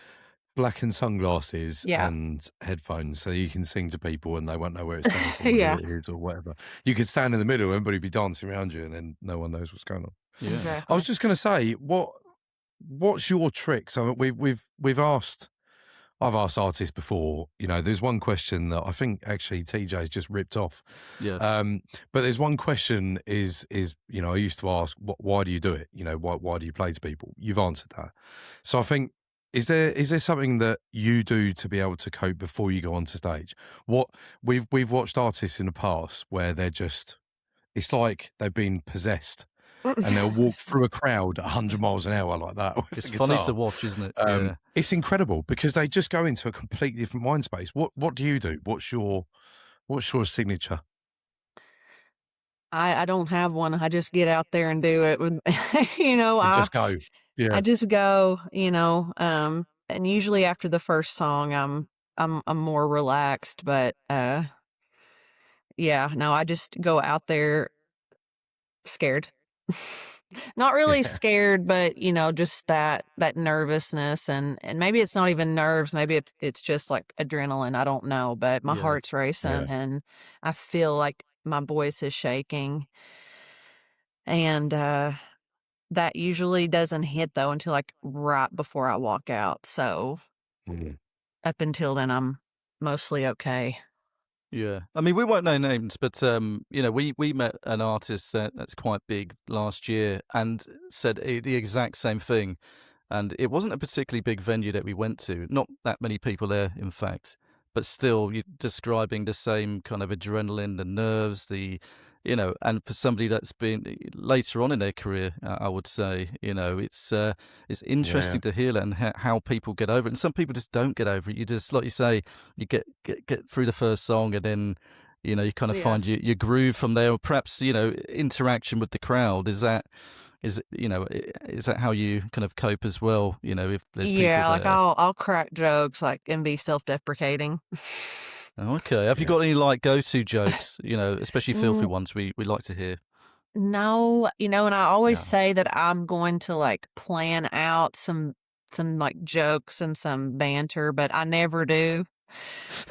[SPEAKER 2] blackened sunglasses,
[SPEAKER 4] Yeah.
[SPEAKER 2] and headphones, so you can sing to people and they won't know where it's coming from, or
[SPEAKER 4] Yeah.
[SPEAKER 2] who it is, or whatever. You could stand in the middle, and everybody be dancing around you, and then no one knows what's going on.
[SPEAKER 3] Yeah.
[SPEAKER 2] I
[SPEAKER 4] Exactly.
[SPEAKER 2] was just going to say, what's your trick? So I've asked artists before. There's one question that I think actually TJ's just ripped off.
[SPEAKER 3] Yeah.
[SPEAKER 2] But there's one question is I used to ask, why do you do it? Why do you play to people? You've answered that. So I think, is there something that you do to be able to cope before you go onto stage? What we've watched artists in the past where it's like they've been possessed, and they'll walk through a crowd at 100 miles an hour like that.
[SPEAKER 3] It's funny to watch, isn't it? Yeah.
[SPEAKER 2] It's incredible because they just go into a completely different mind space. What do you do? What's your signature?
[SPEAKER 4] I don't have one. I just get out there and do it with,
[SPEAKER 2] Just go. Yeah.
[SPEAKER 4] I just go, and usually after the first song, I'm more relaxed, but yeah, no, I just go out there scared. Not really
[SPEAKER 2] Yeah.
[SPEAKER 4] scared, but just that nervousness, and maybe it's not even nerves, maybe it's just like adrenaline, I don't know, but my
[SPEAKER 3] Yeah.
[SPEAKER 4] heart's racing, and I feel like my voice is shaking, and that usually doesn't hit though until like right before I walk out. So
[SPEAKER 2] Mhm.
[SPEAKER 4] up until then, I'm mostly okay.
[SPEAKER 3] Yeah. I mean, we won't know names, but we met an artist that's quite big last year and said the exact same thing. And it wasn't a particularly big venue that we went to. Not that many people there, in fact. But still, you're describing the same kind of adrenaline, the nerves, and for somebody that's been later on in their career, I would say, it's interesting to hear that and how people get over it. And some people just don't get over it. You just, like you say, you get through the first song, and then, you kind of
[SPEAKER 4] Yeah.
[SPEAKER 3] find your groove from there. Or perhaps, interaction with the crowd. Is that how you kind of cope as well? If there's people
[SPEAKER 4] Yeah, like
[SPEAKER 3] there.
[SPEAKER 4] I'll crack jokes, like, and be self-deprecating.
[SPEAKER 3] Okay. Have you got any go-to jokes? Especially filthy
[SPEAKER 4] Mm,
[SPEAKER 3] ones we like to hear.
[SPEAKER 4] No, and I always
[SPEAKER 3] Yeah.
[SPEAKER 4] say that I'm going to like plan out some like jokes and some banter, but I never do.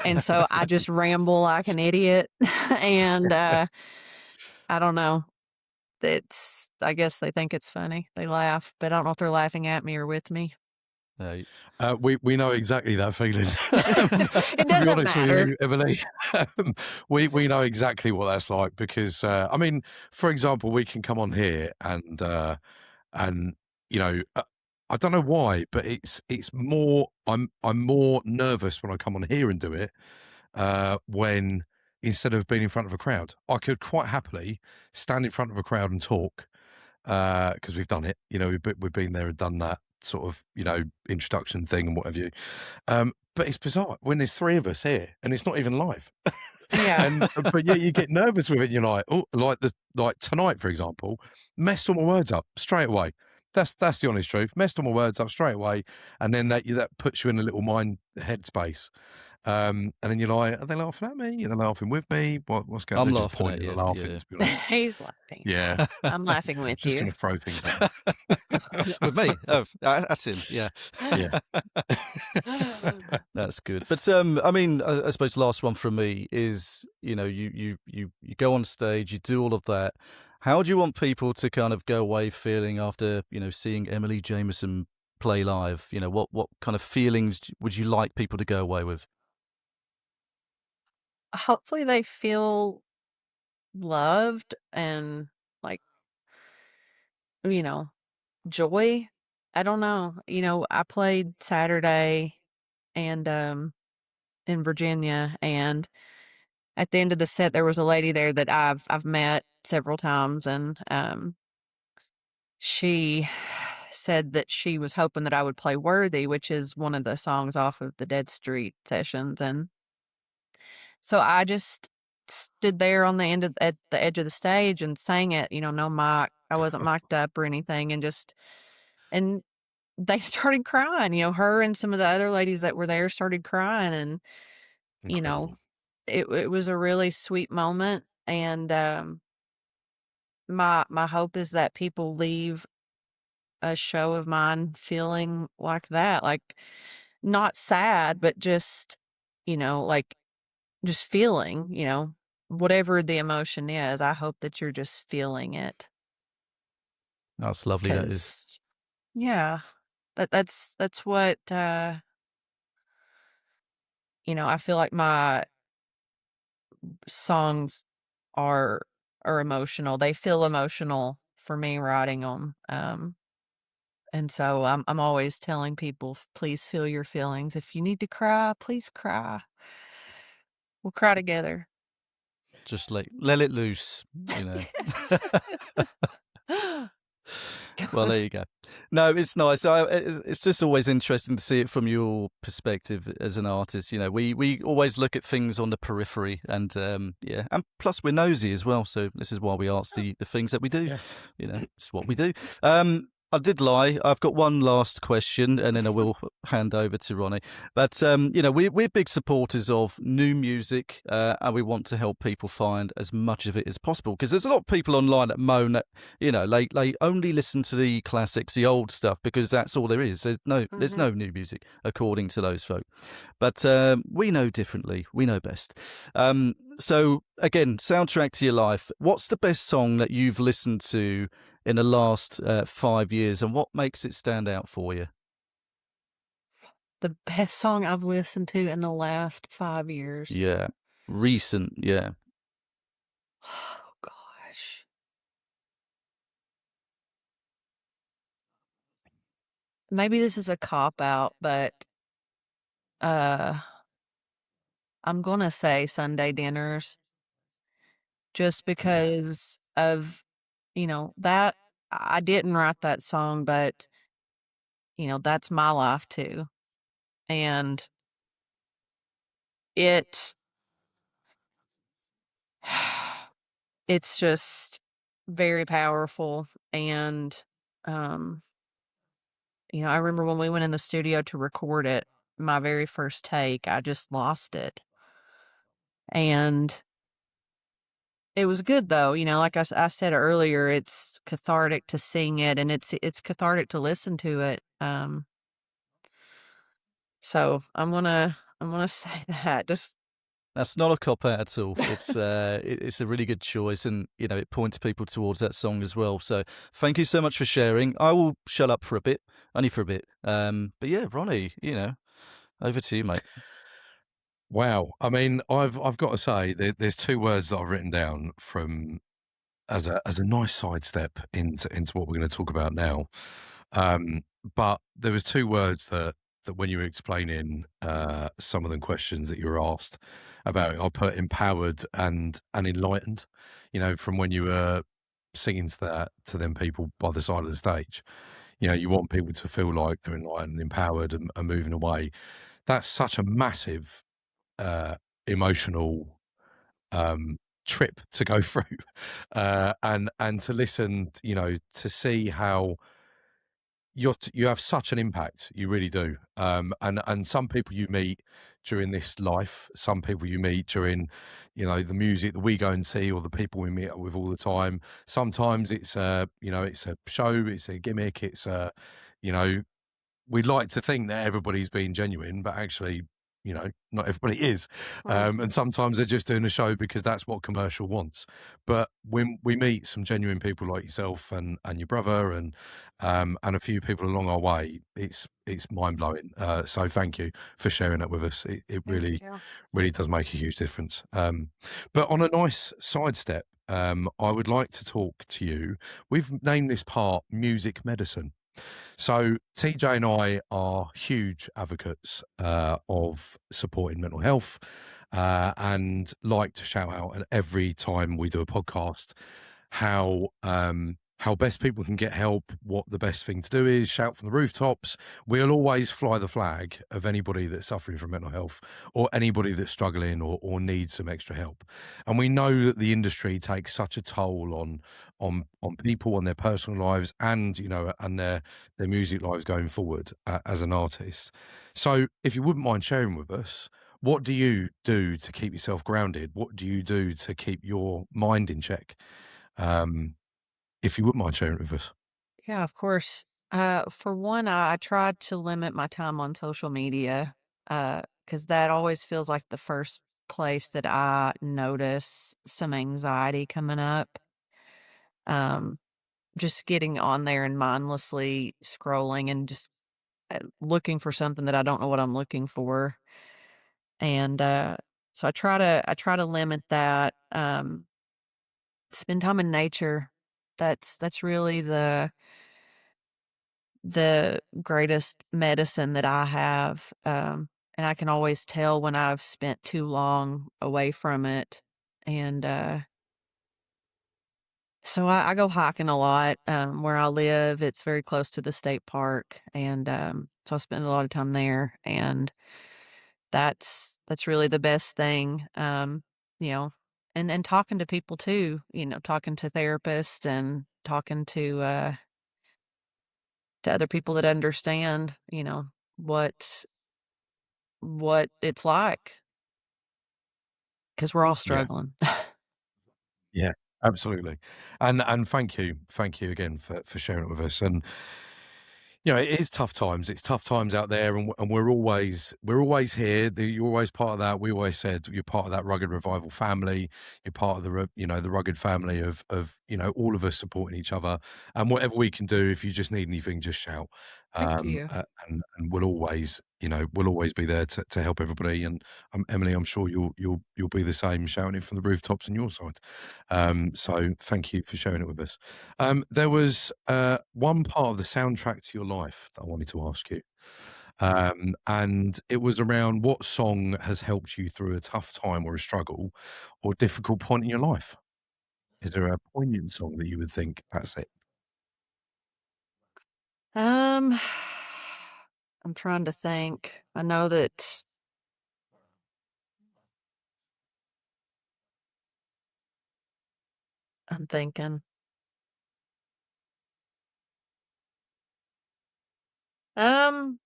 [SPEAKER 4] And so I just ramble like an idiot. And I don't know. I guess they think it's funny. They laugh, but I don't know if they're laughing at me or with me.
[SPEAKER 2] We know exactly that feeling.
[SPEAKER 4] It
[SPEAKER 2] To be
[SPEAKER 4] doesn't
[SPEAKER 2] honest with
[SPEAKER 4] matter.
[SPEAKER 2] you, Emily, we know exactly what that's like because I mean, for example, we can come on here and you know, I don't know why, but it's more. I'm more nervous when I come on here and do it when instead of being in front of a crowd. I could quite happily stand in front of a crowd and talk because we've done it. You know, we've been there and done that sort of, you know, introduction thing and what have you. But it's bizarre when there's three of us here and it's not even live.
[SPEAKER 4] Yeah.
[SPEAKER 2] But yeah, you get nervous with it. You're like, oh, like tonight, for example, messed all my words up straight away. That's the honest truth. Messed all my words up straight away, and then that puts you in a little mind headspace. And then you're like, are they laughing at me? Are they laughing with me? What's going on?
[SPEAKER 3] I'm
[SPEAKER 2] They're just
[SPEAKER 3] laughing at
[SPEAKER 2] pointing
[SPEAKER 3] you,
[SPEAKER 2] and laughing,
[SPEAKER 3] yeah.
[SPEAKER 2] to be honest.
[SPEAKER 4] He's laughing.
[SPEAKER 2] Yeah.
[SPEAKER 4] I'm laughing with
[SPEAKER 2] Just
[SPEAKER 4] you.
[SPEAKER 2] going to throw things at me.
[SPEAKER 3] With me? Oh, that's him. Yeah.
[SPEAKER 2] Yeah.
[SPEAKER 3] That's good. But I mean, I suppose the last one from me is, you know, you go on stage, you do all of that. How do you want people to kind of go away feeling after, you know, seeing Emily Jamerson play live? You know, what kind of feelings would you like people to go away with?
[SPEAKER 4] Hopefully they feel loved and like, you know, joy. I don't know. You know, I played Saturday and in Virginia, and at the end of the set there was a lady there that I've met several times, and she said that she was hoping that I would play Worthy, which is one of the songs off of the Dead Street sessions. And so I just stood there on the at the edge of the stage and sang it, you know, no mic. I wasn't mic'd up or anything, and they started crying, you know, her and some of the other ladies that were there started crying, and you know,
[SPEAKER 2] Incredible.
[SPEAKER 4] it was a really sweet moment. And my hope is that people leave a show of mine feeling like that, like not sad, but just, you know, like just feeling, you know, whatever the emotion is. I hope that you're just feeling it.
[SPEAKER 3] That's lovely. That is.
[SPEAKER 4] 'Cause, yeah, that's what you know, I feel like my songs are emotional. They feel emotional for me writing them. And so I'm always telling people, please feel your feelings. If you need to cry, please cry. We'll cry together.
[SPEAKER 3] Just let it loose, you know. Well, there you go. No, it's nice. It's just always interesting to see it from your perspective as an artist. You know, we always look at things on the periphery, and yeah, and plus we're nosy as well. So this is why we ask the things that we do.
[SPEAKER 2] Yeah.
[SPEAKER 3] You know, it's what we do. I did lie. I've got one last question, and then I will hand over to Ronnie. But you know, we're big supporters of new music, and we want to help people find as much of it as possible. Because there's a lot of people online that moan that, you know, they only listen to the classics, the old stuff, because that's all there is. There's no new music according to those folk. But we know differently. We know best. So again, soundtrack to your life. What's the best song that you've listened to in the last 5 years, and what makes it stand out for you?
[SPEAKER 4] The best song I've listened to in the last 5 years.
[SPEAKER 3] Yeah. Recent, yeah.
[SPEAKER 4] Oh, gosh. Maybe this is a cop-out, but I'm gonna say Sunday Dinners, just because of, you know, that I didn't write that song, but, you know, that's my life too. And it's just very powerful. And, you know, I remember when we went in the studio to record it, my very first take, I just lost it. And it was good though, you know, like I said earlier, it's cathartic to sing it, and it's cathartic to listen to it. So I'm gonna say that. Just
[SPEAKER 3] That's not a cop out at all. It's a really good choice, and it points people towards that song as well. So thank you so much for sharing. I will shut up for a bit, only for a bit. But yeah, Ronnie, over to you, mate.
[SPEAKER 2] Wow. I mean, I've got to say there's two words that I've written down from as a nice sidestep into what we're going to talk about now. But there was two words that when you were explaining some of the questions that you were asked about, I put empowered and enlightened. From when you were singing to them people by the side of the stage. You want people to feel like they're enlightened and empowered and moving away. That's such a massive emotional trip to go through, and to listen, to see how you have such an impact. You really do. And some people you meet during this life, some people you meet during, the music that we go and see, or the people we meet up with all the time. Sometimes it's it's a show, it's a gimmick, it's we like to think that everybody's being genuine, but actually, not everybody is.
[SPEAKER 4] Right.
[SPEAKER 2] And sometimes they're just doing a show because that's what commercial wants. But when we meet some genuine people like yourself and your brother and a few people along our way, it's mind blowing. So thank you for sharing that with us. It
[SPEAKER 4] Thank
[SPEAKER 2] really,
[SPEAKER 4] you.
[SPEAKER 2] really does make a huge difference. But on a nice sidestep, I would like to talk to you. We've named this part Music Medicine. So TJ and I are huge advocates of supporting mental health, and like to shout out at every time we do a podcast how best people can get help, what the best thing to do is, shout from the rooftops. We'll always fly the flag of anybody that's suffering from mental health or anybody that's struggling or needs some extra help. And we know that the industry takes such a toll on people, on their personal lives, and and their music lives going forward as an artist. So if you wouldn't mind sharing with us, what do you do to keep yourself grounded? What do you do to keep your mind in check? If you wouldn't mind sharing it with us.
[SPEAKER 4] Yeah, of course. For one, I tried to limit my time on social media because that always feels like the first place that I notice some anxiety coming up. Um, just getting on there and mindlessly scrolling and just looking for something that I don't know what I'm looking for. And so I try to limit that. Spend time in nature. That's really the greatest medicine that I have, and I can always tell when I've spent too long away from it, and, so I go hiking a lot, where I live, it's very close to the state park, and, so I spend a lot of time there, and that's really the best thing, you know, and talking to people too, talking to therapists and talking to other people that understand, what what it's like, because 'cause we're all
[SPEAKER 2] Yeah.
[SPEAKER 4] struggling.
[SPEAKER 2] Yeah, absolutely. And thank you again for sharing it with us. And it is tough times. It's tough times out there, and we're always here. You're always part of that. We always said you're part of that rugged revival family. You're part of the rugged family of all of us supporting each other. And whatever we can do, if you just need anything, just shout.
[SPEAKER 4] Thank you.
[SPEAKER 2] And we'll always be there to help everybody. And Emily, I'm sure you'll be the same, shouting it from the rooftops on your side. So thank you for sharing it with us. There was one part of the soundtrack to your life that I wanted to ask you. And it was around what song has helped you through a tough time or a struggle or difficult point in your life? Is there a poignant song that you would think, that's it?
[SPEAKER 4] Um, I'm trying to think. I know that I'm thinking. Um,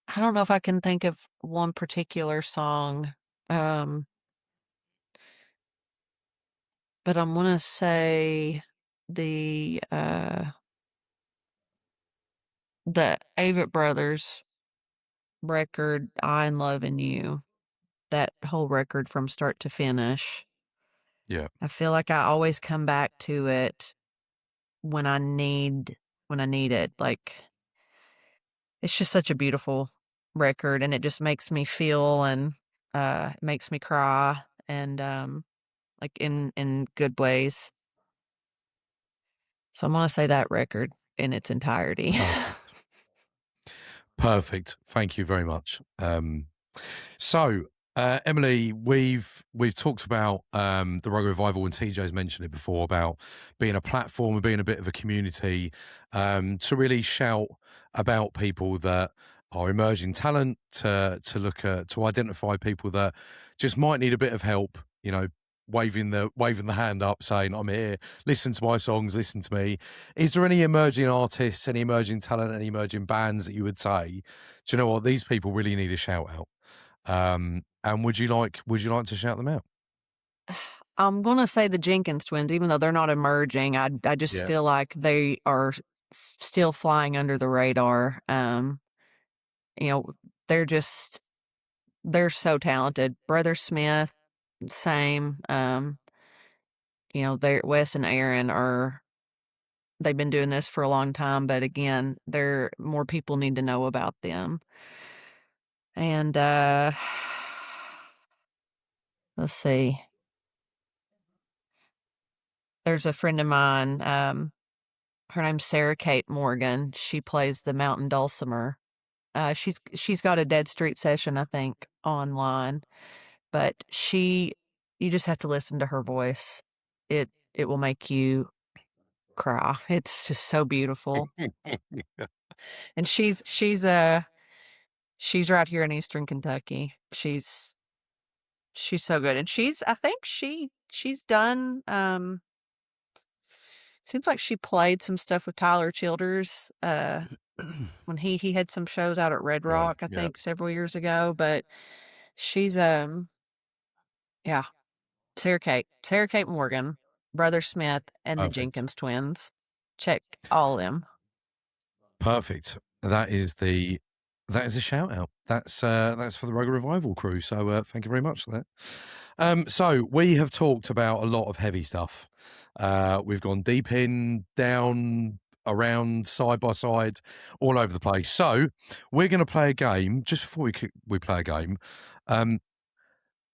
[SPEAKER 4] I don't know if I can think of one particular song, um, but I'm gonna say the, uh the Avett Brothers. record, I and Loving You, that whole record from start to finish.
[SPEAKER 2] Yeah.
[SPEAKER 4] I feel like I always come back to it when I need it. Like, it's just such a beautiful record, and it just makes me feel, and it makes me cry, and like in good ways. So I'm gonna say that record in its entirety.
[SPEAKER 2] Perfect. Thank you very much. So, Emily, we've talked about the Rugged Revival, and TJ's mentioned it before, about being a platform and being a bit of a community to really shout about people that are emerging talent, to look at, to identify people that just might need a bit of help, you know, waving the hand up, saying, I'm here, listen to my songs, listen to me. Is there any emerging artists, any emerging talent, any emerging bands that you would say, do you know what, these people really need a shout out? And would you like to shout them out?
[SPEAKER 4] I'm gonna say the Jenkins twins, even though they're not emerging. I just
[SPEAKER 2] Yeah.
[SPEAKER 4] feel like they are still flying under the radar. You know, they're so talented. Brother Smith, same. You know, Wes and Aaron they've been doing this for a long time, but again, more people need to know about them. And let's see. There's a friend of mine, her name's Sarah Kate Morgan. She plays the mountain dulcimer. She's got a Dead Street session, I think, online, but you just have to listen to her voice. It will make you cry. It's just so beautiful. And she's right here in Eastern Kentucky. She's so good, and I think she's done. Seems like she played some stuff with Tyler Childers when he had some shows out at Red Rock, I think, several years ago. But she's Sarah Kate Morgan, Brother Smith, and the Jenkins twins. Check all of them.
[SPEAKER 2] Perfect. That is a shout out. That's for the Rugged Revival crew. So thank you very much for that. So we have talked about a lot of heavy stuff. We've gone deep in, down, around, side by side, all over the place. So we're going to play a game. Just before we play a game,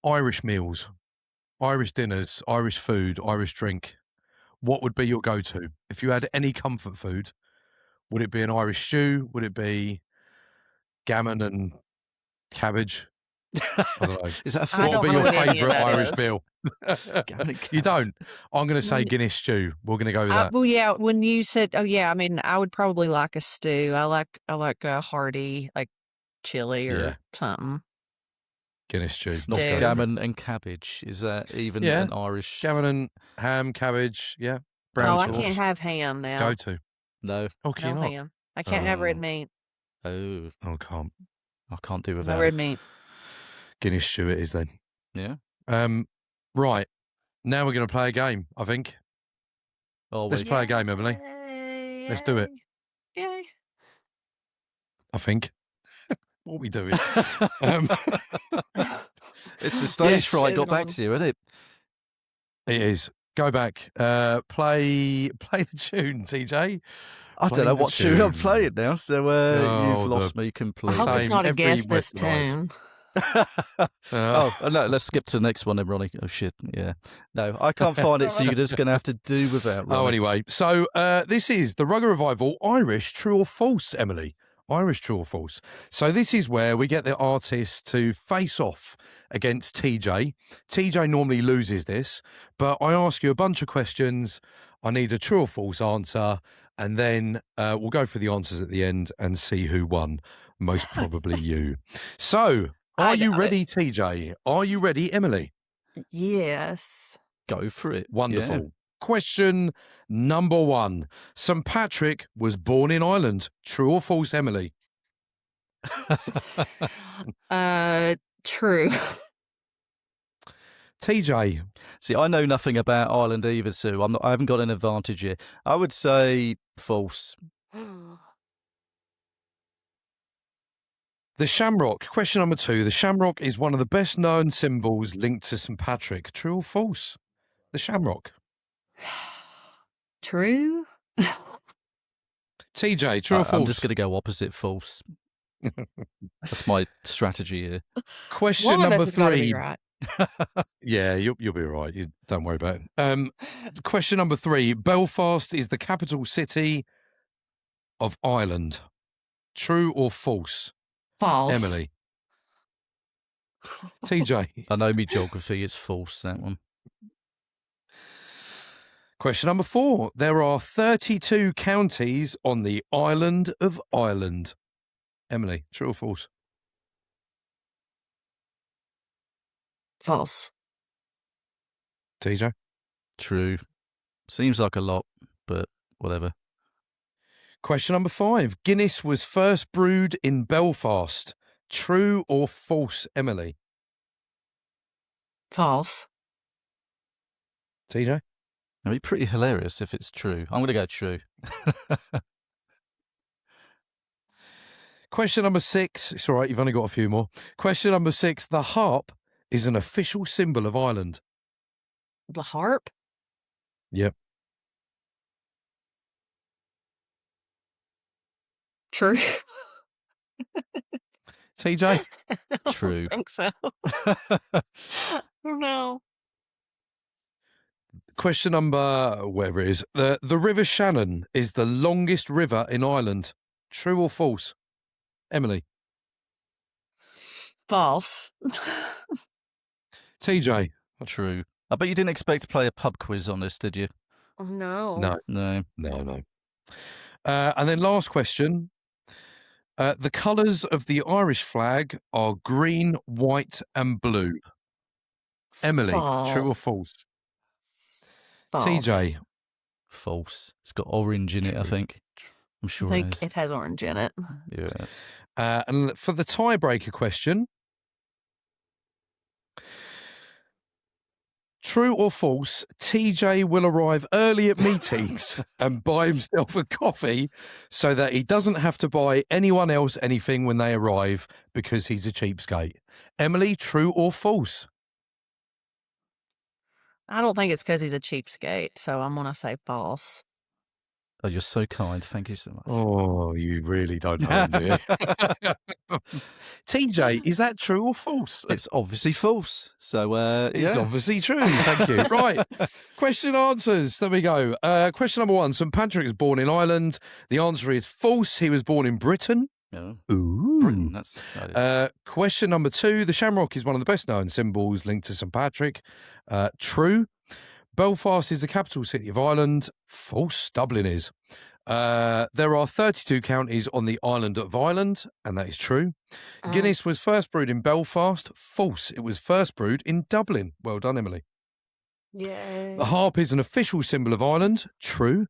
[SPEAKER 2] Irish meals, Irish dinners, Irish food, Irish drink. What would be your go-to if you had any comfort food? Would it be an Irish stew? Would it be gammon and cabbage? I don't know.
[SPEAKER 3] Is that a
[SPEAKER 2] What would be your
[SPEAKER 4] know what any of
[SPEAKER 2] favourite
[SPEAKER 4] that
[SPEAKER 2] Irish
[SPEAKER 4] is.
[SPEAKER 2] meal?
[SPEAKER 3] Gammon and
[SPEAKER 2] You don't? I'm going to say
[SPEAKER 4] Well,
[SPEAKER 2] Guinness stew. We're going to go with that.
[SPEAKER 4] well, yeah. When you said, oh yeah, I mean, I would probably like a stew. I like a hearty, like chili or
[SPEAKER 2] Yeah.
[SPEAKER 4] something.
[SPEAKER 2] Guinness stew.
[SPEAKER 3] Not
[SPEAKER 4] Stew.
[SPEAKER 3] gammon and cabbage. Is that even
[SPEAKER 2] Yeah.
[SPEAKER 3] an Irish?
[SPEAKER 2] Gammon and ham, cabbage. Yeah. Brown
[SPEAKER 4] Oh, I
[SPEAKER 2] sauce.
[SPEAKER 4] can't have ham now.
[SPEAKER 2] Go to.
[SPEAKER 3] No.
[SPEAKER 2] Oh, can
[SPEAKER 4] No
[SPEAKER 2] you not?
[SPEAKER 4] ham. I can't have red
[SPEAKER 2] Oh.
[SPEAKER 4] meat.
[SPEAKER 3] Oh,
[SPEAKER 2] Oh, can't.
[SPEAKER 3] I can't do
[SPEAKER 4] No
[SPEAKER 3] without
[SPEAKER 4] red
[SPEAKER 3] it.
[SPEAKER 4] meat.
[SPEAKER 2] Guinness stew it is then.
[SPEAKER 3] Yeah.
[SPEAKER 2] Right. Now we're going to play a game, I think.
[SPEAKER 3] Oh,
[SPEAKER 2] Let's
[SPEAKER 3] wait.
[SPEAKER 2] play a game, Emily. Let's do it.
[SPEAKER 4] Yay.
[SPEAKER 2] I think. What are we doing? um,
[SPEAKER 3] It's the stage
[SPEAKER 2] Yes.
[SPEAKER 3] fright got
[SPEAKER 4] Moving
[SPEAKER 3] back
[SPEAKER 4] on.
[SPEAKER 3] to you, isn't it?
[SPEAKER 2] It is. Go back. Play the tune, TJ.
[SPEAKER 3] I
[SPEAKER 2] Play
[SPEAKER 3] don't know
[SPEAKER 2] the
[SPEAKER 3] what tune I'm
[SPEAKER 2] tune.
[SPEAKER 3] playing now, so
[SPEAKER 2] Oh,
[SPEAKER 3] you've lost me
[SPEAKER 4] I
[SPEAKER 3] completely.
[SPEAKER 4] hope it's
[SPEAKER 2] Same
[SPEAKER 4] not a
[SPEAKER 2] every
[SPEAKER 4] guess this
[SPEAKER 2] Western night.
[SPEAKER 4] tune.
[SPEAKER 3] Oh, no, let's skip to the next one then, Ronnie. Oh, shit. Yeah. No, I can't find it, so you're just going to have to do without Ronnie.
[SPEAKER 2] Oh, anyway. So this is the Rugged Revival Irish True or False, Emily. Irish True or False. So this is where we get the artist to face off against TJ. TJ normally loses this, but I ask you a bunch of questions. I need a true or false answer, and then we'll go for the answers at the end and see who won. Most probably you. So,
[SPEAKER 4] I
[SPEAKER 2] are you
[SPEAKER 4] know it.
[SPEAKER 2] ready, TJ? Are you ready, Emily?
[SPEAKER 4] Yes.
[SPEAKER 3] Go for it.
[SPEAKER 2] Wonderful.
[SPEAKER 3] Yeah.
[SPEAKER 2] Question number 1. St. Patrick was born in Ireland. True or false, Emily?
[SPEAKER 4] True.
[SPEAKER 2] TJ,
[SPEAKER 3] See, I know nothing about Ireland either, so I haven't got an advantage here. I would say false.
[SPEAKER 2] The shamrock. Question number 2. The shamrock is one of the best known symbols linked to St. Patrick. True or false? The shamrock.
[SPEAKER 4] True.
[SPEAKER 2] TJ, true or false?
[SPEAKER 3] I'm just going to go opposite false. That's my strategy here.
[SPEAKER 2] Question
[SPEAKER 4] One of
[SPEAKER 2] number
[SPEAKER 4] us has gotta
[SPEAKER 2] 3.
[SPEAKER 4] be right.
[SPEAKER 2] Yeah, you'll be all right. You don't worry about it. Question number 3. Belfast is the capital city of Ireland. True or false?
[SPEAKER 4] False.
[SPEAKER 2] Emily. TJ.
[SPEAKER 3] I know me geography. It's false, that one.
[SPEAKER 2] Question number 4. There are 32 counties on the island of Ireland. Emily, true or false?
[SPEAKER 4] False.
[SPEAKER 2] TJ.
[SPEAKER 3] True. Seems like a lot, but whatever.
[SPEAKER 2] Question number 5. Guinness was first brewed in Belfast. True or false, Emily?
[SPEAKER 4] False.
[SPEAKER 2] TJ?
[SPEAKER 3] It'd be pretty hilarious if it's true. I'm going to go true.
[SPEAKER 2] Question number 6. It's all right, you've only got a few more. Question number 6. The harp is an official symbol of Ireland.
[SPEAKER 4] The harp.
[SPEAKER 2] Yep.
[SPEAKER 4] True.
[SPEAKER 2] TJ?
[SPEAKER 3] True.
[SPEAKER 4] I think so. I don't know.
[SPEAKER 2] Question number, whatever it is. The River Shannon is the longest river in Ireland. True or false? Emily?
[SPEAKER 4] False.
[SPEAKER 2] TJ?
[SPEAKER 3] True. I bet you didn't expect to play a pub quiz on this, did you?
[SPEAKER 4] No.
[SPEAKER 2] No.
[SPEAKER 3] No.
[SPEAKER 2] And then last question. The colours of the Irish flag are green, white and blue. Emily, true or false?
[SPEAKER 4] False.
[SPEAKER 2] TJ?
[SPEAKER 3] False. It's got orange in it, I think. I'm
[SPEAKER 4] I
[SPEAKER 3] sure it
[SPEAKER 4] think
[SPEAKER 3] is.
[SPEAKER 4] it has orange in it.
[SPEAKER 3] Yes.
[SPEAKER 2] And for the tiebreaker question, true or false, TJ will arrive early at meetings and buy himself a coffee so that he doesn't have to buy anyone else anything when they arrive because he's a cheapskate. Emily, true or false?
[SPEAKER 4] I don't think it's because he's a cheapskate, so I'm going to say false.
[SPEAKER 3] Oh, you're so kind. Thank you so much.
[SPEAKER 2] Oh, you really don't know him, do you? TJ, is that true or false?
[SPEAKER 3] It's obviously false. So,
[SPEAKER 2] It's
[SPEAKER 3] yeah.
[SPEAKER 2] obviously true. Thank you. Right. Question answers. There we go. Question number 1. St. Patrick is born in Ireland. The answer is false. He was born in Britain.
[SPEAKER 3] Oh,
[SPEAKER 2] Ooh.
[SPEAKER 3] Britain. That's
[SPEAKER 2] Question number 2. The shamrock is one of the best known symbols linked to St. Patrick. True. Belfast is the capital city of Ireland. False. Dublin is. There are 32 counties on the island of Ireland, and that is true. Guinness was first brewed in Belfast. False. It was first brewed in Dublin. Well done, Emily.
[SPEAKER 4] Yay.
[SPEAKER 2] The harp is an official symbol of Ireland. True.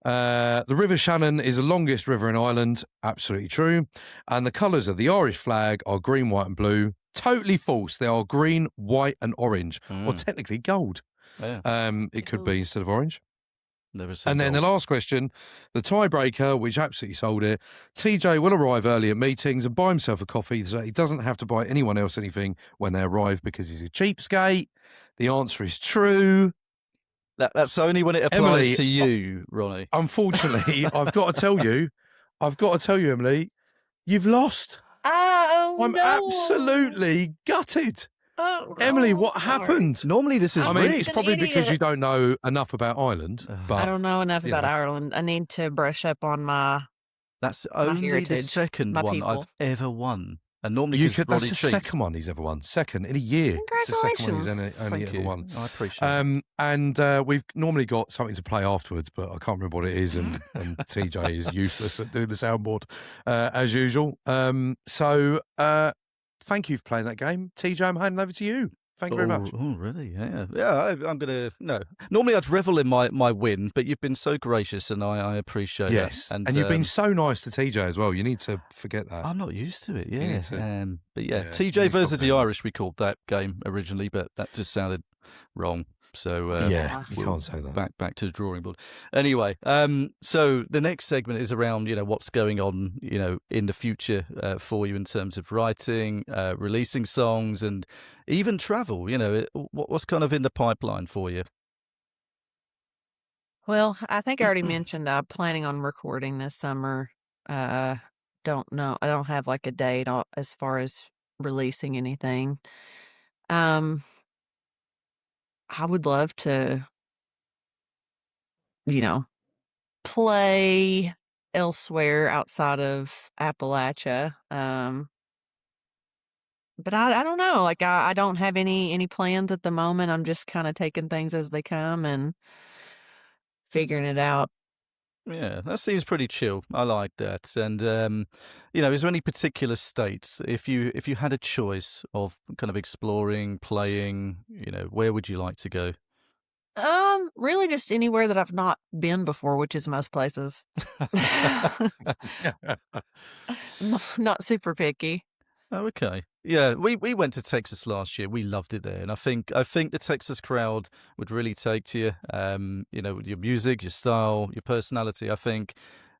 [SPEAKER 2] The River Shannon is the longest river in Ireland. Absolutely true. And the colours of the Irish flag are green, white and blue. Totally false. They are green, white and orange, or technically gold.
[SPEAKER 3] yeah.
[SPEAKER 2] It could be instead of orange.
[SPEAKER 3] Never seen
[SPEAKER 2] And then the
[SPEAKER 3] gold.
[SPEAKER 2] last question, the tiebreaker, which absolutely sold it. TJ will arrive early at meetings and buy himself a coffee so he doesn't have to buy anyone else anything when they arrive because he's a cheapskate. The answer is true.
[SPEAKER 3] That's only when it applies
[SPEAKER 2] Emily,
[SPEAKER 3] to you, Ronnie.
[SPEAKER 2] Unfortunately, I've got to tell you, Emily, you've lost.
[SPEAKER 4] Oh,
[SPEAKER 2] I'm
[SPEAKER 4] no.
[SPEAKER 2] absolutely gutted.
[SPEAKER 4] Oh,
[SPEAKER 2] Emily,
[SPEAKER 4] no.
[SPEAKER 2] what
[SPEAKER 4] Sorry.
[SPEAKER 2] happened?
[SPEAKER 3] Normally this is
[SPEAKER 2] I mean,
[SPEAKER 3] rigged.
[SPEAKER 2] it's
[SPEAKER 4] an
[SPEAKER 2] probably because you
[SPEAKER 4] idiot.
[SPEAKER 2] don't know enough about Ireland. But
[SPEAKER 4] I don't know enough
[SPEAKER 2] you
[SPEAKER 4] about
[SPEAKER 2] know.
[SPEAKER 4] Ireland. I need to brush up on my.
[SPEAKER 3] That's only the
[SPEAKER 4] heritage,
[SPEAKER 3] second
[SPEAKER 4] my
[SPEAKER 3] one
[SPEAKER 4] people.
[SPEAKER 3] I've ever won. And normally
[SPEAKER 2] You
[SPEAKER 3] 'cause
[SPEAKER 2] could,
[SPEAKER 3] Ronnie
[SPEAKER 2] that's the
[SPEAKER 3] cheats.
[SPEAKER 2] second one he's ever won. Second in a year. It's the second one he's only
[SPEAKER 3] Thank
[SPEAKER 2] ever
[SPEAKER 3] you.
[SPEAKER 2] won.
[SPEAKER 3] I appreciate it.
[SPEAKER 2] And we've normally got something to play afterwards, but I can't remember what it is. And TJ is useless at doing the soundboard as usual. So thank you for playing that game. TJ, I'm handing over to you. Thank you very much.
[SPEAKER 3] Oh, really? Yeah. Yeah, I'm going to... No. Normally I'd revel in my win, but you've been so gracious and I appreciate
[SPEAKER 2] Yes.
[SPEAKER 3] that.
[SPEAKER 2] And you've been so nice to TJ as well. You need to forget that.
[SPEAKER 3] I'm not used to it,
[SPEAKER 2] You
[SPEAKER 3] yeah.
[SPEAKER 2] need to-
[SPEAKER 3] But
[SPEAKER 2] yeah,
[SPEAKER 3] yeah,
[SPEAKER 2] you
[SPEAKER 3] TJ
[SPEAKER 2] need to
[SPEAKER 3] versus
[SPEAKER 2] stop
[SPEAKER 3] the
[SPEAKER 2] doing that.
[SPEAKER 3] Irish we called that game originally, but that just sounded wrong. So
[SPEAKER 2] Yeah, you
[SPEAKER 3] we'll
[SPEAKER 2] can't say that.
[SPEAKER 3] back to the drawing board. Anyway, so the next segment is around what's going on in the future for you in terms of writing, releasing songs, and even travel. What's kind of in the pipeline for you?
[SPEAKER 4] Well, I think I already mentioned I'm planning on recording this summer. Don't know. I don't have like a date as far as releasing anything. I would love to, you know, play elsewhere outside of Appalachia. But I don't know. Like I don't have any plans at the moment. I'm just kind of taking things as they come and figuring it out.
[SPEAKER 3] Yeah, that seems pretty chill. I like that. And is there any particular states, if you had a choice of kind of exploring, playing, where would you like to go?
[SPEAKER 4] Really just anywhere that I've not been before, which is most places. Not super picky.
[SPEAKER 3] Oh, okay. Yeah, we went to Texas last year. We loved it there, and I think the Texas crowd would really take to you. With your music, your style, your personality. I think,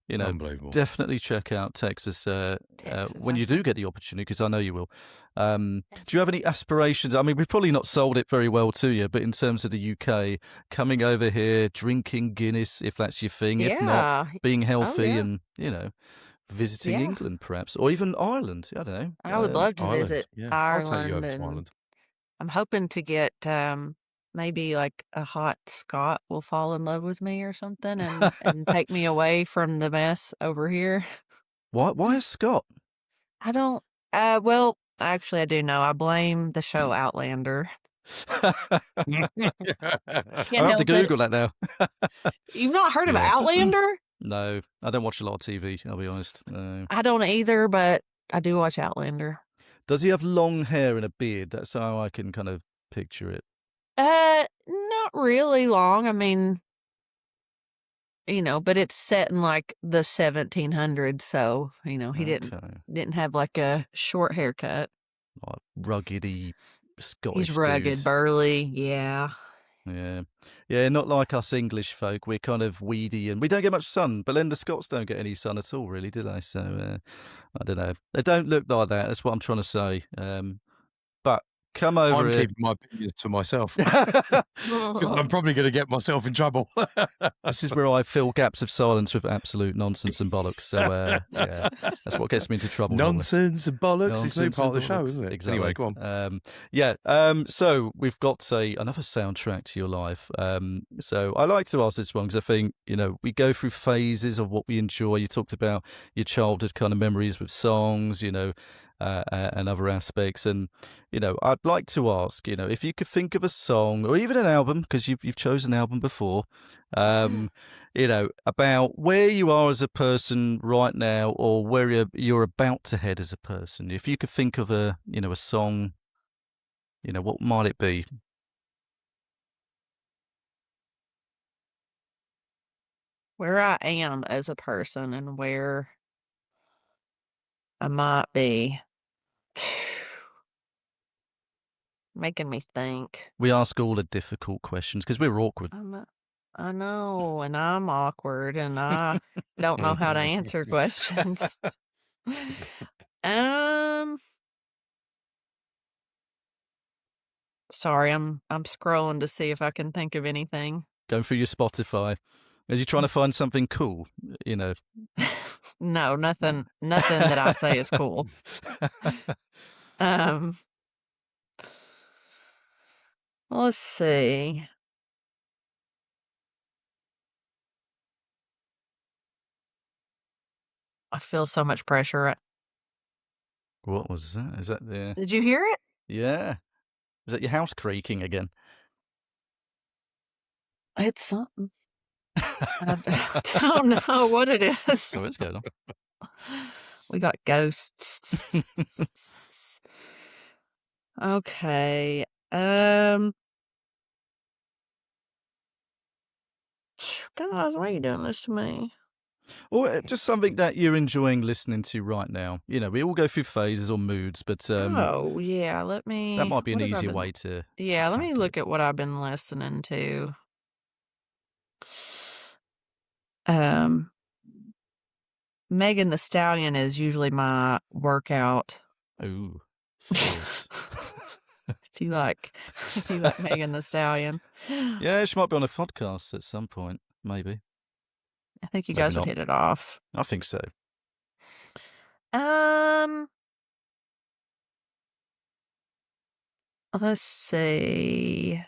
[SPEAKER 2] Unbelievable.
[SPEAKER 3] definitely check out Texas, when you do get the opportunity, because I know you will. Do you have any aspirations? I mean, we've probably not sold it very well to you, but in terms of the UK, coming over here, drinking Guinness, if that's your thing, if not,
[SPEAKER 4] Yeah.
[SPEAKER 3] being
[SPEAKER 4] Oh,
[SPEAKER 3] healthy
[SPEAKER 4] yeah.
[SPEAKER 3] and, visiting
[SPEAKER 4] Yeah.
[SPEAKER 3] England perhaps, or even Ireland. I don't know.
[SPEAKER 4] I would love to
[SPEAKER 2] Ireland,
[SPEAKER 4] visit
[SPEAKER 2] yeah. I'll take you
[SPEAKER 4] Ireland,
[SPEAKER 2] over to
[SPEAKER 4] and
[SPEAKER 2] Ireland.
[SPEAKER 4] I'm hoping to get maybe like a hot Scot will fall in love with me or something and take me away from the mess over here.
[SPEAKER 3] Why a Scot?
[SPEAKER 4] I don't well, actually I do know. I blame the show Outlander.
[SPEAKER 3] I'll
[SPEAKER 4] Can't
[SPEAKER 3] have to
[SPEAKER 4] help it.
[SPEAKER 3] Google that now.
[SPEAKER 4] You've not heard of
[SPEAKER 2] Yeah.
[SPEAKER 4] Outlander?
[SPEAKER 3] No, I don't watch a lot of TV, I'll be honest. No.
[SPEAKER 4] I don't either, but I do watch Outlander.
[SPEAKER 3] Does he have long hair and a beard? That's how I can kind of picture it.
[SPEAKER 4] Not really long. I mean, but it's set in like the 1700s, so he
[SPEAKER 3] Okay.
[SPEAKER 4] didn't have like a short haircut.
[SPEAKER 3] Like ruggedy Scottish
[SPEAKER 4] He's rugged,
[SPEAKER 3] dude.
[SPEAKER 4] burly, yeah.
[SPEAKER 3] Yeah, not like us English folk. We're kind of weedy and we don't get much sun, but then the Scots don't get any sun at all, really, do they? So, I don't know. They don't look like that. That's what I'm trying to say. But come over
[SPEAKER 2] I'm
[SPEAKER 3] here.
[SPEAKER 2] keeping my opinions to myself. 'Cause I'm probably going to get myself in trouble.
[SPEAKER 3] This is where I fill gaps of silence with absolute nonsense and bollocks. So, yeah, that's what gets me into trouble.
[SPEAKER 2] Nonsense and bollocks. It's a new
[SPEAKER 3] Nonsense
[SPEAKER 2] part of
[SPEAKER 3] and
[SPEAKER 2] the show,
[SPEAKER 3] bollocks.
[SPEAKER 2] isn't it?
[SPEAKER 3] Exactly.
[SPEAKER 2] Anyway, go on.
[SPEAKER 3] So we've got another soundtrack to your life. So I like to ask this one because I think we go through phases of what we enjoy. You talked about your childhood kind of memories with songs, and other aspects. And I'd like to ask, if you could think of a song or even an album, because you've chosen an album before, about where you are as a person right now, or where you're about to head as a person. If you could think of a song, what might it be?
[SPEAKER 4] Where I am as a person and where I might be. Making me think.
[SPEAKER 3] We ask all the difficult questions because we're awkward.
[SPEAKER 4] I know, and I'm awkward, and I don't know how to answer questions. Sorry, I'm scrolling to see if I can think of anything.
[SPEAKER 3] Going through your Spotify. Are you trying to find something cool?
[SPEAKER 4] No, nothing that I say is cool. Let's see. I feel so much pressure.
[SPEAKER 3] What was that? Is that the...
[SPEAKER 4] Did you hear it?
[SPEAKER 3] Yeah. Is that your house creaking again?
[SPEAKER 4] It's something. I don't know what it is.
[SPEAKER 3] Oh, it's going on.
[SPEAKER 4] We got ghosts. Okay. Guys, why are you doing this to me?
[SPEAKER 3] Or just something that you're enjoying listening to right now. We all go through phases or moods, but
[SPEAKER 4] Oh, yeah. Let me.
[SPEAKER 3] that might be an
[SPEAKER 4] what have I
[SPEAKER 3] easier
[SPEAKER 4] been-
[SPEAKER 3] way to.
[SPEAKER 4] Yeah, let me
[SPEAKER 3] tackle
[SPEAKER 4] look
[SPEAKER 3] it.
[SPEAKER 4] at what I've been listening to. Megan the Stallion is usually my workout.
[SPEAKER 3] Ooh, thoughts.
[SPEAKER 4] If you like Megan the Stallion.
[SPEAKER 3] Yeah, she might be on a podcast at some point, maybe.
[SPEAKER 4] I think you
[SPEAKER 3] Maybe
[SPEAKER 4] guys would
[SPEAKER 3] not.
[SPEAKER 4] hit it off.
[SPEAKER 3] I think so.
[SPEAKER 4] Let's see.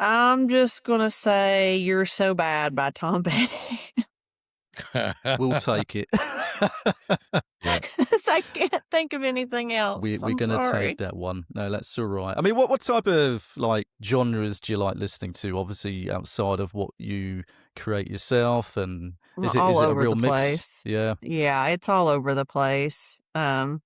[SPEAKER 4] I'm just gonna say "You're So Bad" by Tom Petty.
[SPEAKER 3] We'll take it.
[SPEAKER 4] I can't think of anything else.
[SPEAKER 3] We're
[SPEAKER 4] I'm
[SPEAKER 3] going to
[SPEAKER 4] sorry.
[SPEAKER 3] take that one. No, that's all right. I mean, what type of genres do you like listening to? Obviously, outside of what you create yourself, and is it
[SPEAKER 4] all
[SPEAKER 3] a
[SPEAKER 4] over
[SPEAKER 3] real
[SPEAKER 4] the
[SPEAKER 3] mix?
[SPEAKER 4] place.
[SPEAKER 3] Yeah.
[SPEAKER 4] Yeah, it's all over the place. I've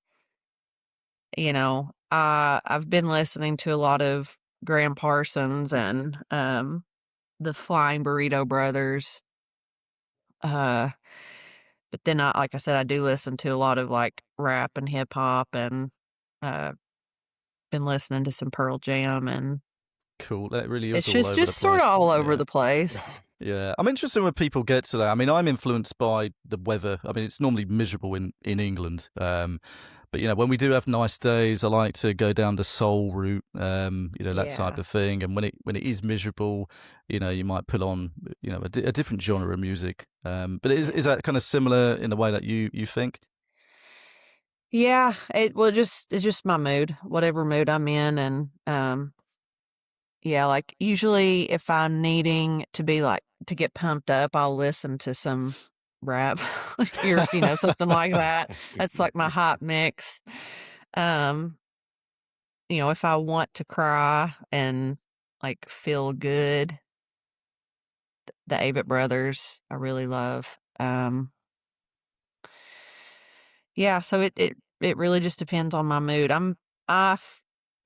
[SPEAKER 4] been listening to a lot of Graham Parsons and the Flying Burrito Brothers. But then like I said, I do listen to a lot of rap and hip hop, and been listening to some Pearl Jam, and
[SPEAKER 3] Cool. That really is
[SPEAKER 4] it's
[SPEAKER 3] all
[SPEAKER 4] just
[SPEAKER 3] over the
[SPEAKER 4] sort
[SPEAKER 3] place.
[SPEAKER 4] of all over
[SPEAKER 3] Yeah.
[SPEAKER 4] the place.
[SPEAKER 3] Yeah, I'm interested when people get to that. I mean, I'm influenced by the weather. I mean, it's normally miserable in England. But when we do have nice days, I like to go down the soul route, that type
[SPEAKER 4] Yeah.
[SPEAKER 3] of thing. And when it is miserable, you might put on, a different genre of music. But is that kind of similar in the way that you think?
[SPEAKER 4] Yeah, it's just my mood, whatever mood I'm in, and yeah, usually if I'm needing to be to get pumped up, I'll listen to some rap or something like that. That's my hot mix. If I want to cry and feel good, the Avett Brothers I really love. Yeah, so it really just depends on my mood. I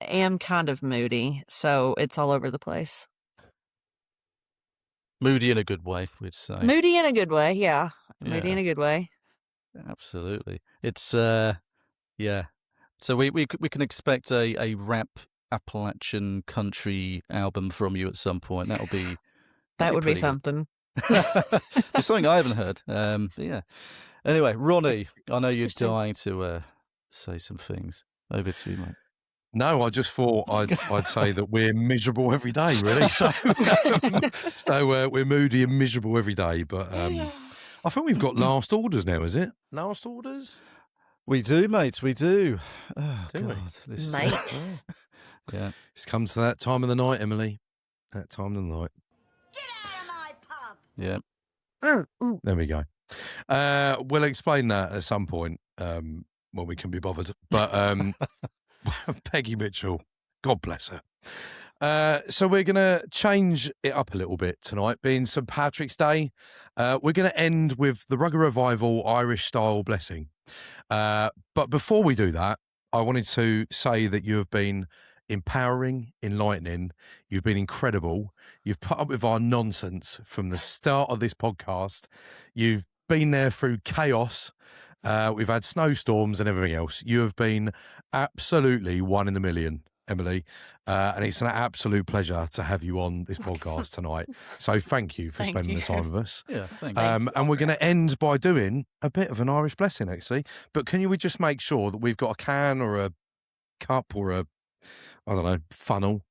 [SPEAKER 4] am kind of moody, so it's all over the place.
[SPEAKER 3] Moody in a good way, we'd say.
[SPEAKER 4] Moody in a good way, yeah. Moody
[SPEAKER 3] Yeah.
[SPEAKER 4] in a good way.
[SPEAKER 3] Absolutely. It's yeah. So we can expect a rap Appalachian country album from you at some point. That
[SPEAKER 4] Would be
[SPEAKER 3] pretty good.
[SPEAKER 4] something.
[SPEAKER 3] It's something I haven't heard. Yeah. Anyway, Ronnie, I know you're
[SPEAKER 4] Interesting.
[SPEAKER 3] dying to say some things. Over to you, mate.
[SPEAKER 2] No, I just thought I'd say that we're miserable every day, really. So, we're moody and miserable every day. But I think we've got last orders now, is it? Last orders?
[SPEAKER 3] We do, mate. We do. Oh,
[SPEAKER 2] Do we?
[SPEAKER 3] God. This,
[SPEAKER 4] Mate.
[SPEAKER 3] yeah.
[SPEAKER 2] It's come to that time of the night, Emily. That time of the night.
[SPEAKER 3] Yeah.
[SPEAKER 2] There we go. We'll explain that at some point when we can be bothered. But Peggy Mitchell, God bless her. So we're going to change it up a little bit tonight, being St. Patrick's Day. We're going to end with the Rugged Revival Irish-style blessing. But before we do that, I wanted to say that you have been empowering, enlightening. You've been incredible. You've put up with our nonsense from the start of this podcast. You've been there through chaos. We've had snowstorms and everything else. You have been absolutely one in a million, Emily. And it's an absolute pleasure to have you on this podcast tonight. So thank you for
[SPEAKER 4] Thank
[SPEAKER 2] spending
[SPEAKER 4] you.
[SPEAKER 2] the time with us.
[SPEAKER 3] Yeah, thanks.
[SPEAKER 2] And we're going to end by doing a bit of an Irish blessing, actually. But can we just make sure that we've got a can or a cup or a, I don't know, funnel,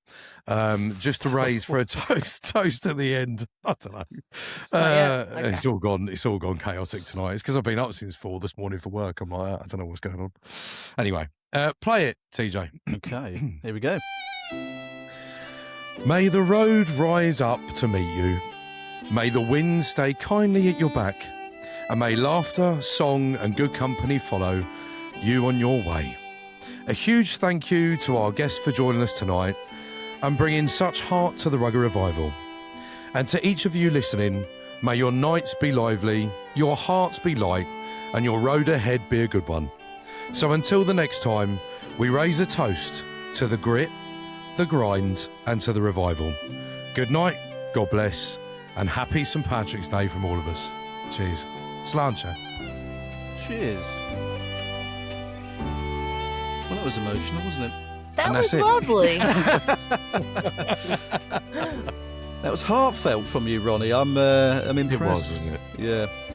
[SPEAKER 2] just to raise for a toast at the end. I don't know.
[SPEAKER 4] Okay.
[SPEAKER 2] It's all gone chaotic tonight. It's because I've been up since 4 this morning for work. I'm like, I don't know what's going on. Anyway, play it, TJ.
[SPEAKER 3] Okay, here we go.
[SPEAKER 2] May the road rise up to meet you. May the wind stay kindly at your back. And may laughter, song and good company follow you on your way. A huge thank you to our guests for joining us tonight and bringing such heart to the Rugged Revival. And to each of you listening, may your nights be lively, your hearts be light, and your road ahead be a good one. So until the next time, we raise a toast to the grit, the grind, and to the revival. Good night, God bless, and happy St. Patrick's Day from all of us. Cheers. Sláinte.
[SPEAKER 3] Cheers. Well, that was emotional, wasn't it?
[SPEAKER 4] That
[SPEAKER 2] And
[SPEAKER 4] was
[SPEAKER 2] that's it.
[SPEAKER 4] lovely.
[SPEAKER 3] That was heartfelt from you, Ronnie. I'm
[SPEAKER 2] It
[SPEAKER 3] impressed.
[SPEAKER 2] was, wasn't it?
[SPEAKER 3] Yeah.